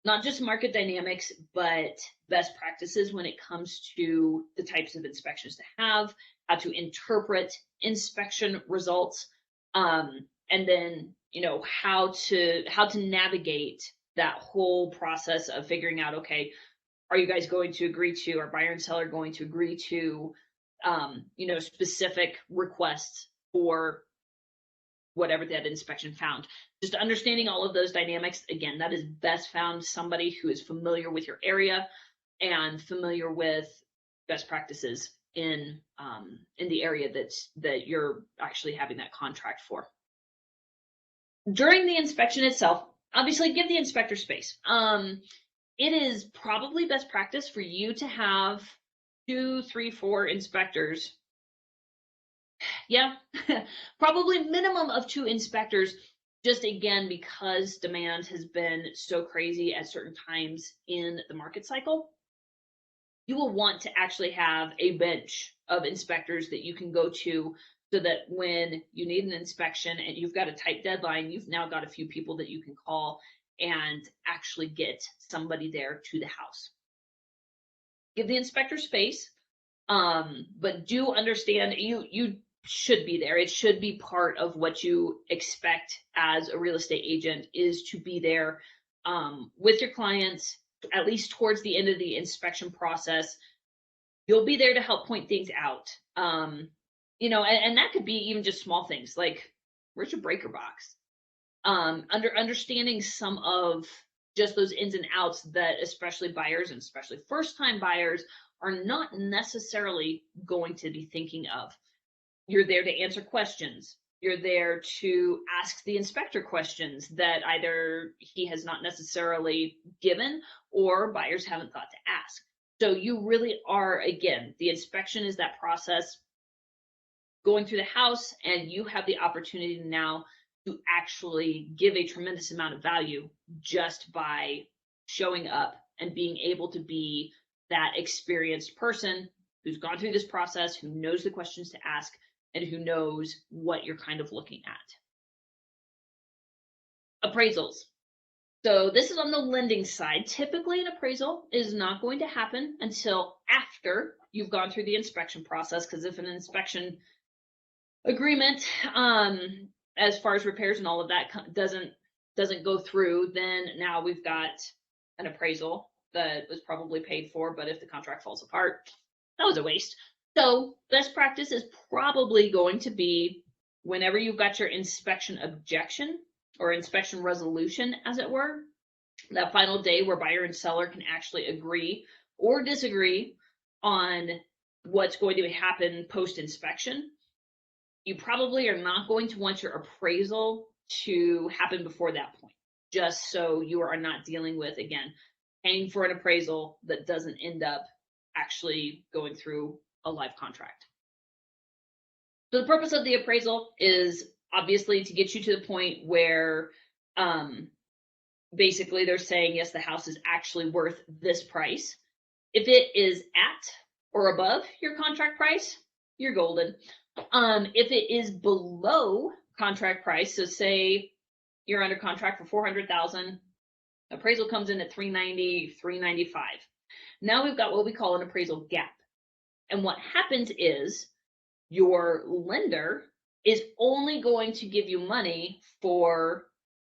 not just market dynamics, but best practices when it comes to the types of inspections to have, how to interpret inspection results, and then how to navigate that whole process of figuring out, okay, are you guys going to agree to, are buyer and seller going to agree to, specific requests for whatever that inspection found. Just understanding all of those dynamics, again, that is best found somebody who is familiar with your area and familiar with best practices in the area that you're actually having that contract for. During the inspection itself, obviously give the inspector space. It is probably best practice for you to have 2, 3, 4 inspectors. Yeah, probably minimum of 2 inspectors, just again, because demand has been so crazy at certain times in the market cycle. You will want to actually have a bench of inspectors that you can go to, so that when you need an inspection and you've got a tight deadline, you've now got a few people that you can call and actually get somebody there to the house. Give the inspector space, but do understand you should be there. It should be part of what you expect as a real estate agent, is to be there with your clients, at least towards the end of the inspection process. You'll be there to help point things out. And that could be even just small things like, where's your breaker box? Understanding some of just those ins and outs that especially buyers, and especially first-time buyers, are not necessarily going to be thinking of. You're there to answer questions. You're there to ask the inspector questions that either he has not necessarily given or buyers haven't thought to ask. So you really are, again, the inspection is that process going through the house, and you have the opportunity now to actually give a tremendous amount of value just by showing up and being able to be that experienced person who's gone through this process, who knows the questions to ask, and who knows what you're kind of looking at. Appraisals. So this is on the lending side. Typically, an appraisal is not going to happen until after you've gone through the inspection process, because if an inspection agreement, as far as repairs and all of that doesn't go through, then now we've got an appraisal that was probably paid for, but if the contract falls apart, that was a waste. So best practice is probably going to be, whenever you've got your inspection objection or inspection resolution, as it were, that final day where buyer and seller can actually agree or disagree on what's going to happen post-inspection. You probably are not going to want your appraisal to happen before that point, just so you are not dealing with, again, paying for an appraisal that doesn't end up actually going through a live contract. So the purpose of the appraisal is obviously to get you to the point where basically they're saying, yes, the house is actually worth this price. If it is at or above your contract price, you're golden. If it is below contract price, so say you're under contract for $400,000, appraisal comes in at $390,000, $395,000. Now we've got what we call an appraisal gap. And what happens is your lender is only going to give you money for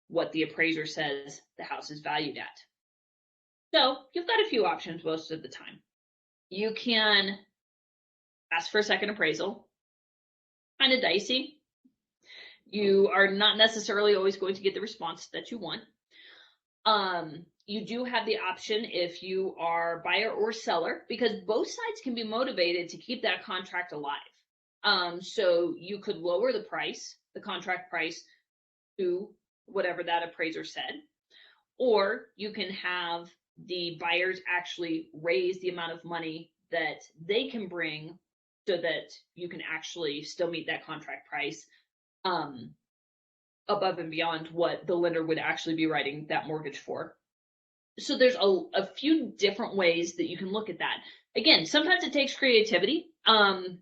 what the appraiser says the house is valued at. So you've got a few options most of the time. You can ask for a second appraisal. Kind of dicey. You are not necessarily always going to get the response that you want. You do have the option, if you are buyer or seller, because both sides can be motivated to keep that contract alive. So you could lower the price, the contract price, to whatever that appraiser said, or you can have the buyers actually raise the amount of money that they can bring so that you can actually still meet that contract price above and beyond what the lender would actually be writing that mortgage for. So there's a few different ways that you can look at that. Again, sometimes it takes creativity. I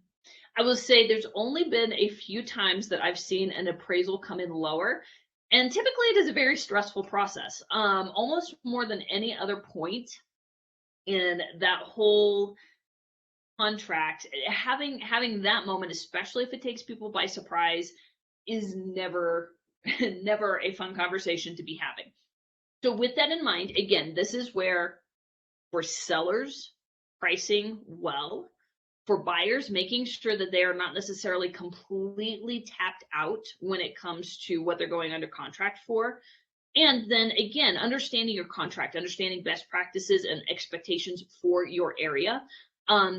will say there's only been a few times that I've seen an appraisal come in lower, and typically it is a very stressful process, almost more than any other point in that whole contract. Having that moment, especially if it takes people by surprise, is never a fun conversation to be having. So with that in mind, again, this is where, for sellers, pricing well, for buyers, making sure that they are not necessarily completely tapped out when it comes to what they're going under contract for. And then again, understanding your contract, understanding best practices and expectations for your area.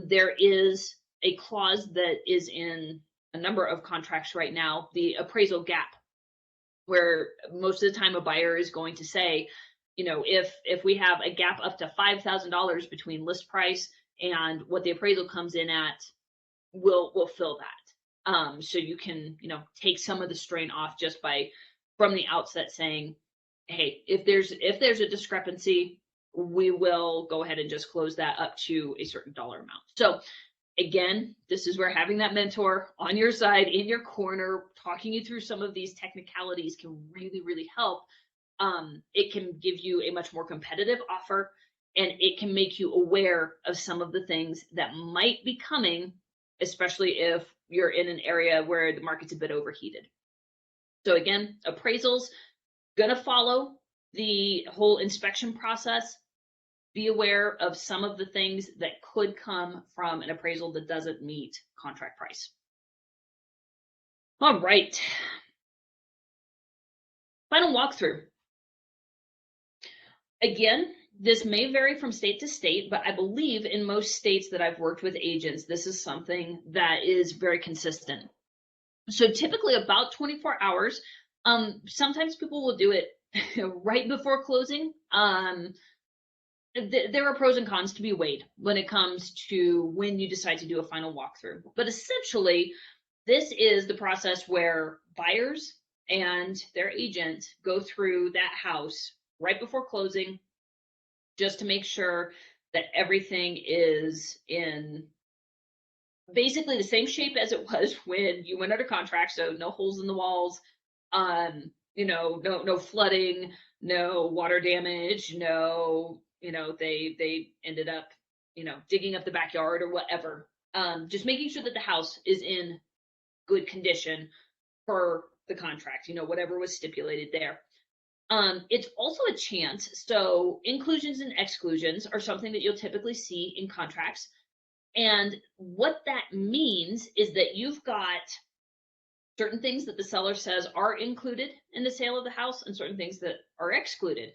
There is a clause that is in a number of contracts right now, the appraisal gap. where most of the time a buyer is going to say, if we have a gap up to $5,000 between list price and what the appraisal comes in at, we'll fill that. So you can, take some of the strain off just by from the outset saying, hey, if there's a discrepancy, we will go ahead and just close that up to a certain dollar amount. So again, this is where having that mentor on your side, in your corner, talking you through some of these technicalities can really, really help. It can give you a much more competitive offer, and it can make you aware of some of the things that might be coming, especially if you're in an area where the market's a bit overheated. So again, appraisals, gonna follow the whole inspection process. Be aware of some of the things that could come from an appraisal that doesn't meet contract price. All right. Final walkthrough. Again, this may vary from state to state, but I believe in most states that I've worked with agents, this is something that is very consistent. So typically about 24 hours. Sometimes people will do it right before closing. There are pros and cons to be weighed when it comes to when you decide to do a final walkthrough. But essentially, this is the process where buyers and their agent go through that house right before closing, just to make sure that everything is in basically the same shape as it was when you went under contract. So no holes in the walls, no flooding, no water damage, no, they ended up, digging up the backyard or whatever. Just making sure that the house is in good condition per the contract, whatever was stipulated there. It's also a chance. So inclusions and exclusions are something that you'll typically see in contracts. And what that means is that you've got certain things that the seller says are included in the sale of the house and certain things that are excluded.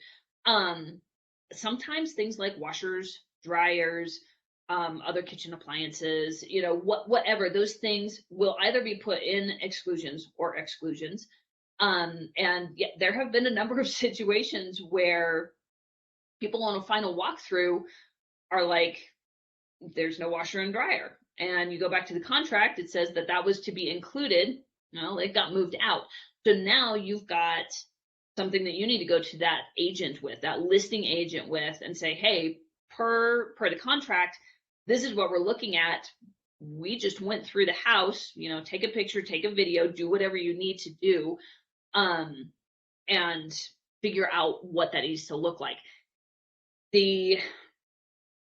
Sometimes things like washers, dryers, other kitchen appliances, whatever, those things will either be put in exclusions or exclusions. And yeah, there have been a number of situations where people on a final walkthrough are like, there's no washer and dryer. And you go back to the contract, it says that that was to be included. Well, it got moved out. So now you've got something that you need to go to that agent with, that listing agent with, and say, hey, per the contract, this is what we're looking at. We just went through the house, take a picture, take a video, do whatever you need to do, and figure out what that needs to look like. The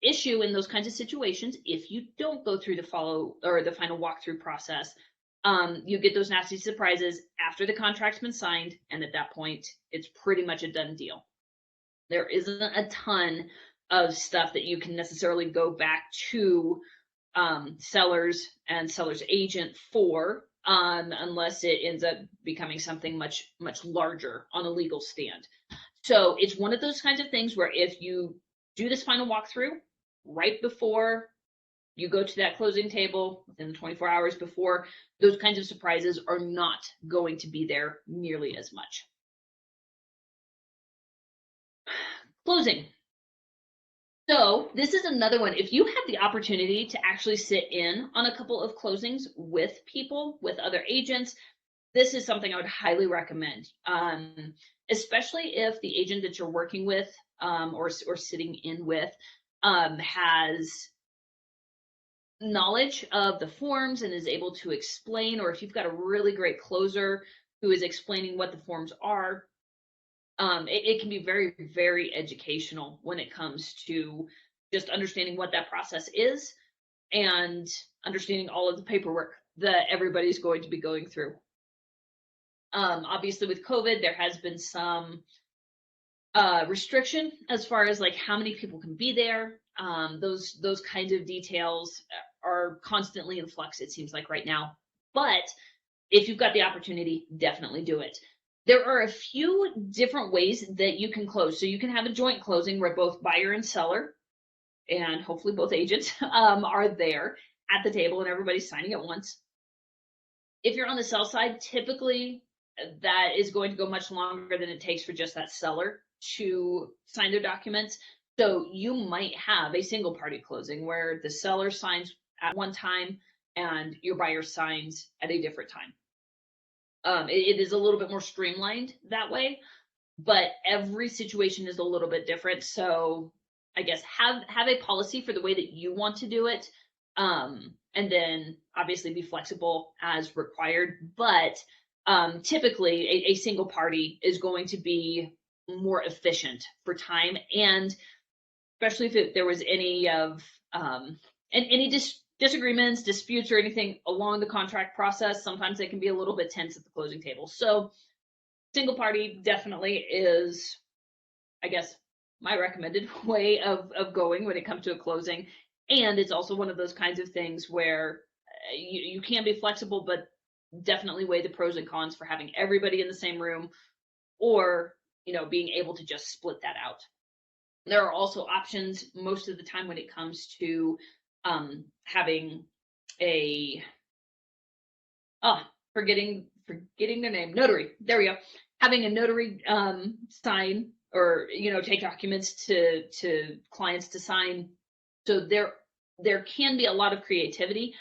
issue in those kinds of situations, if you don't go through the final walkthrough process, you get those nasty surprises after the contract's been signed, and at that point, it's pretty much a done deal. There isn't a ton of stuff that you can necessarily go back to sellers and seller's agent for, unless it ends up becoming something much, much larger on a legal stand. So it's one of those kinds of things where if you do this final walkthrough right before you go to that closing table, within 24 hours before, those kinds of surprises are not going to be there nearly as much. Closing. So this is another one. If you have the opportunity to actually sit in on a couple of closings with people, with other agents, this is something I would highly recommend, especially if the agent that you're working with or sitting in with has knowledge of the forms and is able to explain, or if you've got a really great closer who is explaining what the forms are. It can be very, very educational when it comes to just understanding what that process is and understanding all of the paperwork that everybody's going to be going through. Obviously with COVID, there has been some restriction as far as like how many people can be there. Those kinds of details are constantly in flux, it seems like right now. But if you've got the opportunity, definitely do it. There are a few different ways that you can close. So you can have a joint closing where both buyer and seller, and hopefully both agents, are there at the table and everybody's signing at once. If you're on the sell side, typically that is going to go much longer than it takes for just that seller to sign their documents. So you might have a single party closing where the seller signs at one time and your buyer signs at a different time. It is a little bit more streamlined that way, but every situation is a little bit different. So I guess have a policy for the way that you want to do it, and then obviously be flexible as required. But typically, a single party is going to be more efficient for time, and especially if there was any of and any disagreements, disputes, or anything along the contract process. Sometimes they can be a little bit tense at the closing table. So single party definitely is, I guess, my recommended way of going when it comes to a closing. And it's also one of those kinds of things where you can be flexible, but definitely weigh the pros and cons for having everybody in the same room, or being able to just split that out. There are also options most of the time when it comes to having a forgetting their name, notary. There we go. Having a notary sign or take documents to clients to sign. So there can be a lot of creativity.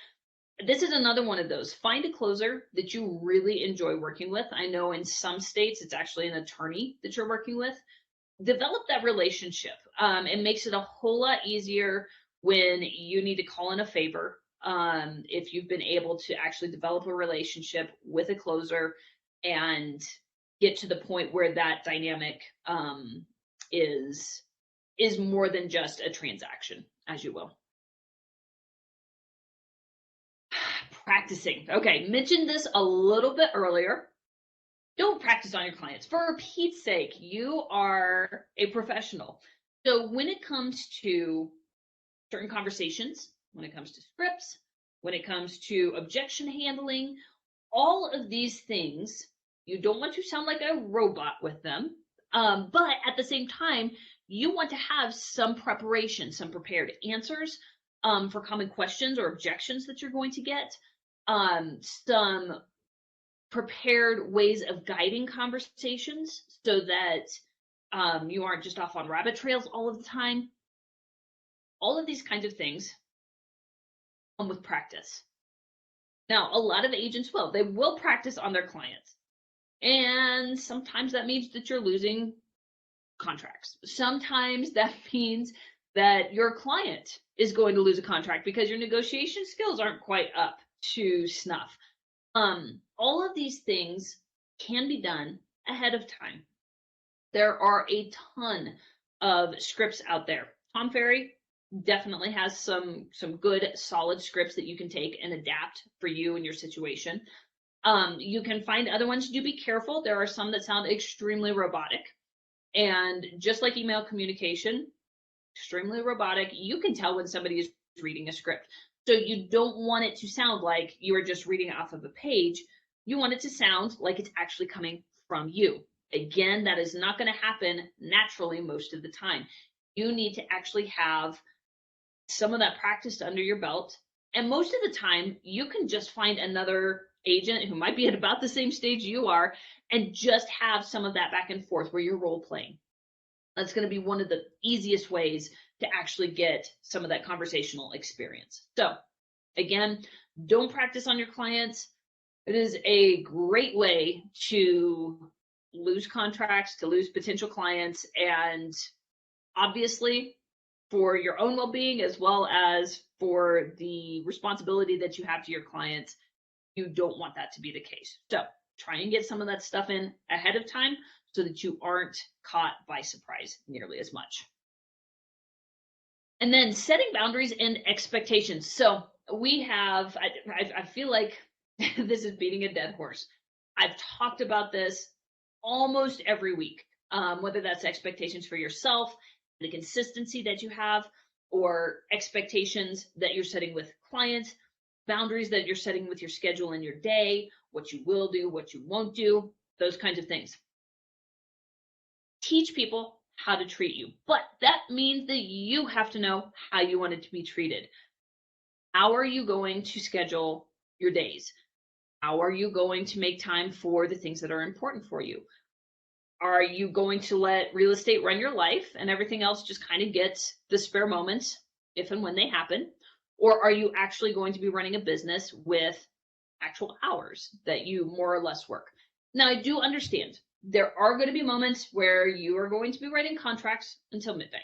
This is another one of those. Find a closer that you really enjoy working with. I know in some states it's actually an attorney that you're working with. Develop that relationship. It makes it a whole lot easier when you need to call in a favor. If you've been able to actually develop a relationship with a closer and get to the point where that dynamic is more than just a transaction, as you will. Practicing. Okay, mentioned this a little bit earlier. Don't practice on your clients. For Pete's sake, you are a professional. So when it comes to certain conversations, when it comes to scripts, when it comes to objection handling, all of these things, you don't want to sound like a robot with them. But at the same time, you want to have some preparation, some prepared answers for common questions or objections that you're going to get, some prepared ways of guiding conversations so that you aren't just off on rabbit trails all of the time. All of these kinds of things come with practice. Now, a lot of agents they will practice on their clients. And sometimes that means that you're losing contracts. Sometimes that means that your client is going to lose a contract because your negotiation skills aren't quite up to snuff. All of these things can be done ahead of time. There are a ton of scripts out there. Tom Ferry definitely has some good solid scripts that you can take and adapt for you and your situation. You can find other ones. Do be careful. There are some that sound extremely robotic, and just like email communication, extremely robotic. You can tell when somebody is reading a script. So you don't want it to sound like you are just reading off of a page. You want it to sound like it's actually coming from you. Again, that is not going to happen naturally most of the time. You need to actually have some of that practiced under your belt. And most of the time, you can just find another agent who might be at about the same stage you are and just have some of that back and forth where you're role playing. That's going to be one of the easiest ways to actually get some of that conversational experience. So again, don't practice on your clients. It is a great way to lose contracts, to lose potential clients, and obviously for your own well-being as well as for the responsibility that you have to your clients, you don't want that to be the case. So try and get some of that stuff in ahead of time so that you aren't caught by surprise nearly as much. And then setting boundaries and expectations. So we have, I feel like this is beating a dead horse. I've talked about this almost every week, whether that's expectations for yourself, the consistency that you have, or expectations that you're setting with clients, boundaries that you're setting with your schedule and your day, what you will do, what you won't do, those kinds of things. Teach people how to treat you, but that means that you have to know how you want it to be treated. How are you going to schedule your days? How are you going to make time for the things that are important for you? Are you going to let real estate run your life and everything else just kind of gets the spare moments if and when they happen? Or are you actually going to be running a business with actual hours that you more or less work? Now, I do understand there are going to be moments where you are going to be writing contracts until midnight.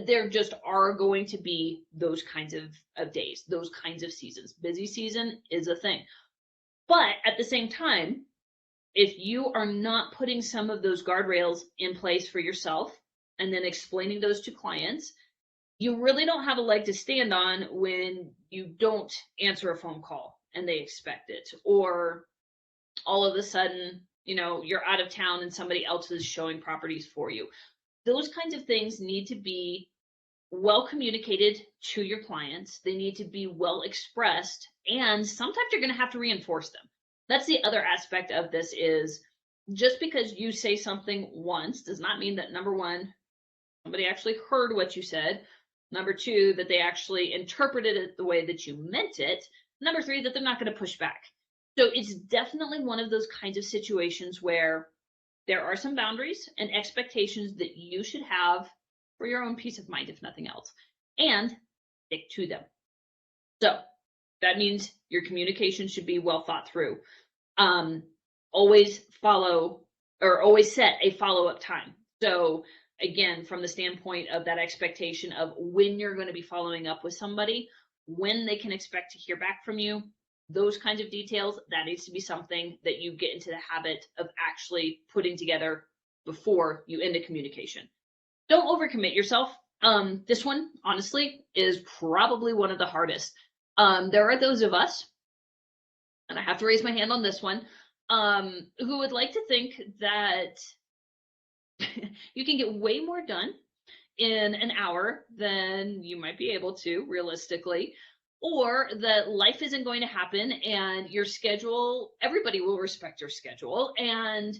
There just are going to be those kinds of days, those kinds of seasons. Busy season is a thing. But at the same time, if you are not putting some of those guardrails in place for yourself and then explaining those to clients, you really don't have a leg to stand on when you don't answer a phone call and they expect it, or all of a sudden, you're out of town and somebody else is showing properties for you. Those kinds of things need to be well communicated to your clients. They need to be well expressed, and sometimes you're going to have to reinforce them. That's the other aspect of this is just because you say something once does not mean that, number one, somebody actually heard what you said. Number two, that they actually interpreted it the way that you meant it. Number three, that they're not going to push back. So it's definitely one of those kinds of situations where there are some boundaries and expectations that you should have for your own peace of mind, if nothing else, and stick to them. So that means your communication should be well thought through. Always set a follow-up time. So again, from the standpoint of that expectation of when you're going to be following up with somebody, when they can expect to hear back from you, those kinds of details, that needs to be something that you get into the habit of actually putting together before you end a communication. Don't overcommit yourself. This one, honestly, is probably one of the hardest. There are those of us, and I have to raise my hand on this one, who would like to think that you can get way more done in an hour than you might be able to realistically, or that life isn't going to happen and your schedule, everybody will respect your schedule, and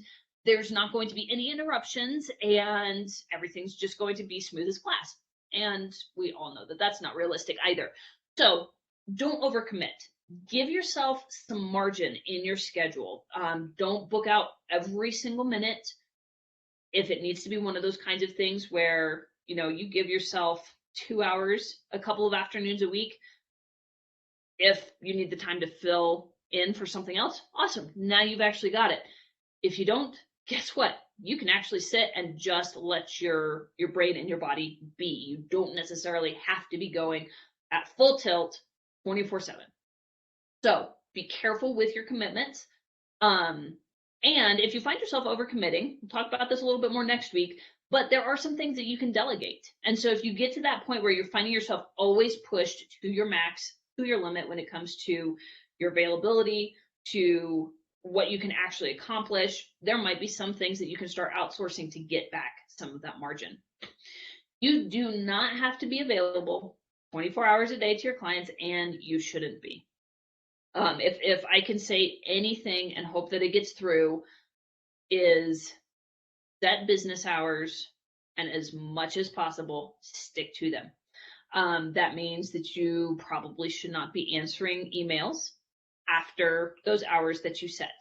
there's not going to be any interruptions and everything's just going to be smooth as glass. And we all know that that's not realistic either. So don't overcommit. Give yourself some margin in your schedule. Don't book out every single minute. If it needs to be one of those kinds of things where, you give yourself 2 hours, a couple of afternoons a week, if you need the time to fill in for something else, awesome. Now you've actually got it. If you don't, guess what? You can actually sit and just let your brain and your body be. You don't necessarily have to be going at full tilt 24/7. So be careful with your commitments. And if you find yourself overcommitting, we'll talk about this a little bit more next week, but there are some things that you can delegate. And so if you get to that point where you're finding yourself always pushed to your max, to your limit when it comes to your availability, to what you can actually accomplish, there might be some things that you can start outsourcing to get back some of that margin. You do not have to be available 24 hours a day to your clients, and you shouldn't be. If I can say anything and hope that it gets through, is set business hours, and as much as possible, stick to them. That means that you probably should not be answering emails after those hours that you set.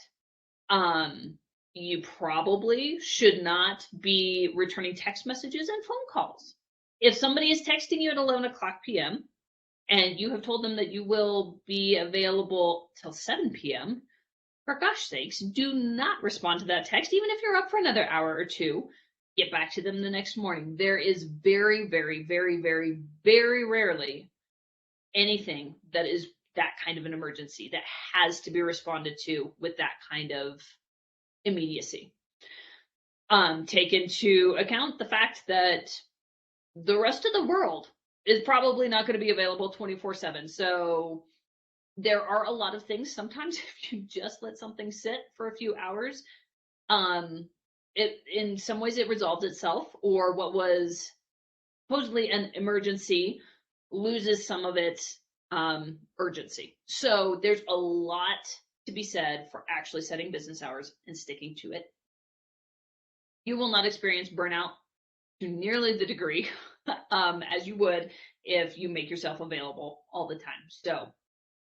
You probably should not be returning text messages and phone calls. If somebody is texting you at 11 o'clock p.m. and you have told them that you will be available till 7 p.m., for gosh sakes, do not respond to that text, even if you're up for another hour or two. Get back to them the next morning. There is very, very, very, very, very rarely anything that is that kind of an emergency that has to be responded to with that kind of immediacy. Take into account the fact that the rest of the world is probably not going to be available 24/7. So there are a lot of things. Sometimes if you just let something sit for a few hours, it in some ways it resolves itself, or what was supposedly an emergency loses some of its urgency. So there's a lot to be said for actually setting business hours and sticking to it. You will not experience burnout to nearly the degree as you would if you make yourself available all the time. So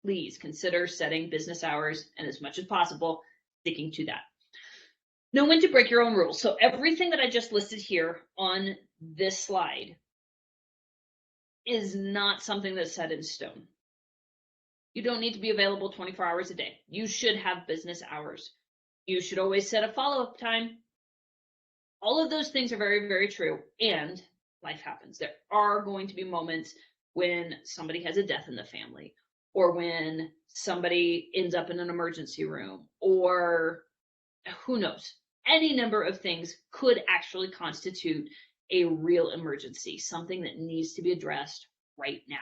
please consider setting business hours and, as much as possible, sticking to that. Know when to break your own rules. So everything that I just listed here on this slide is not something that's set in stone. You don't need to be available 24 hours a day. You should have business hours. You should always set a follow-up time. All of those things are very, very true, and life happens. There are going to be moments when somebody has a death in the family, or when somebody ends up in an emergency room, or who knows, any number of things could actually constitute a real emergency, something that needs to be addressed right now.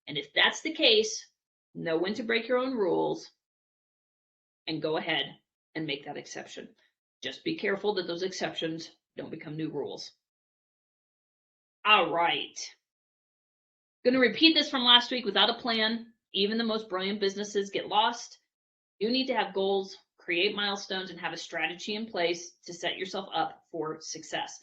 And if that's the case, know when to break your own rules and go ahead and make that exception. Just be careful that those exceptions don't become new rules. All right. Going to repeat this from last week. Without a plan, even the most brilliant businesses get lost. You need to have goals, create milestones, and have a strategy in place to set yourself up for success.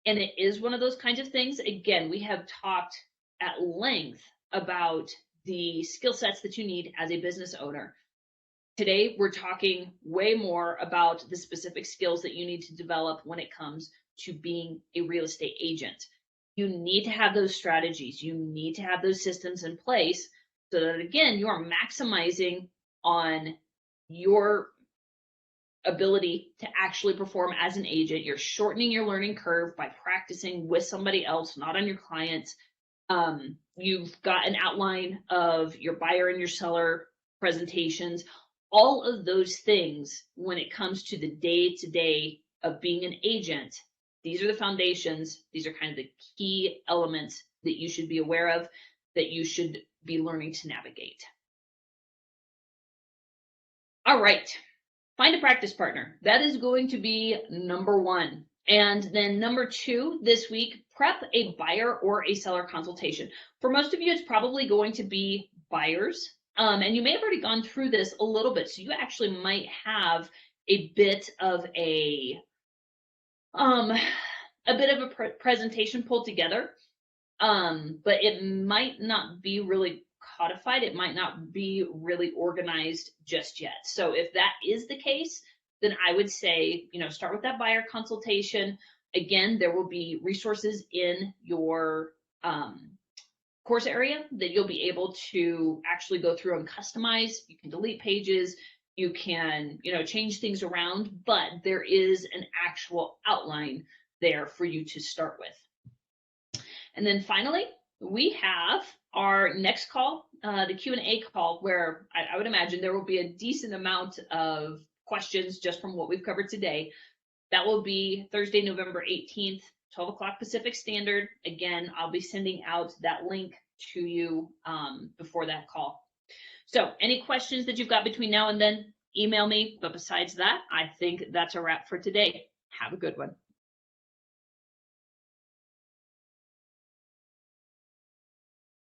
And it is one of those kinds of things. Again, we have talked at length about the skill sets that you need as a business owner. Today, we're talking way more about the specific skills that you need to develop when it comes to being a real estate agent. You need to have those strategies. You need to have those systems in place so that, again, you are maximizing on your ability to actually perform as an agent. You're shortening your learning curve by practicing with somebody else, not on your clients. You've got an outline of your buyer and your seller presentations. All of those things, when it comes to the day-to-day of being an agent, these are the foundations. These are kind of the key elements that you should be aware of, that you should be learning to navigate. All right. Find a practice partner. That is going to be number one. And then number two this week, prep a buyer or a seller consultation. For most of you, it's probably going to be buyers. And you may have already gone through this a little bit. So you actually might have a bit of a presentation pulled together. But it might not be really codified. It might not be really organized just yet. So if that is the case, then I would say, start with that buyer consultation. Again, there will be resources in your course area that you'll be able to actually go through and customize. You can delete pages, you can, change things around, but there is an actual outline there for you to start with. And then finally, we have our next call, the Q&A call, where I would imagine there will be a decent amount of questions just from what we've covered today. That will be Thursday, November 18th, 12 o'clock Pacific Standard. Again, I'll be sending out that link to you before that call. So any questions that you've got between now and then, email me. But besides that, I think that's a wrap for today. Have a good one.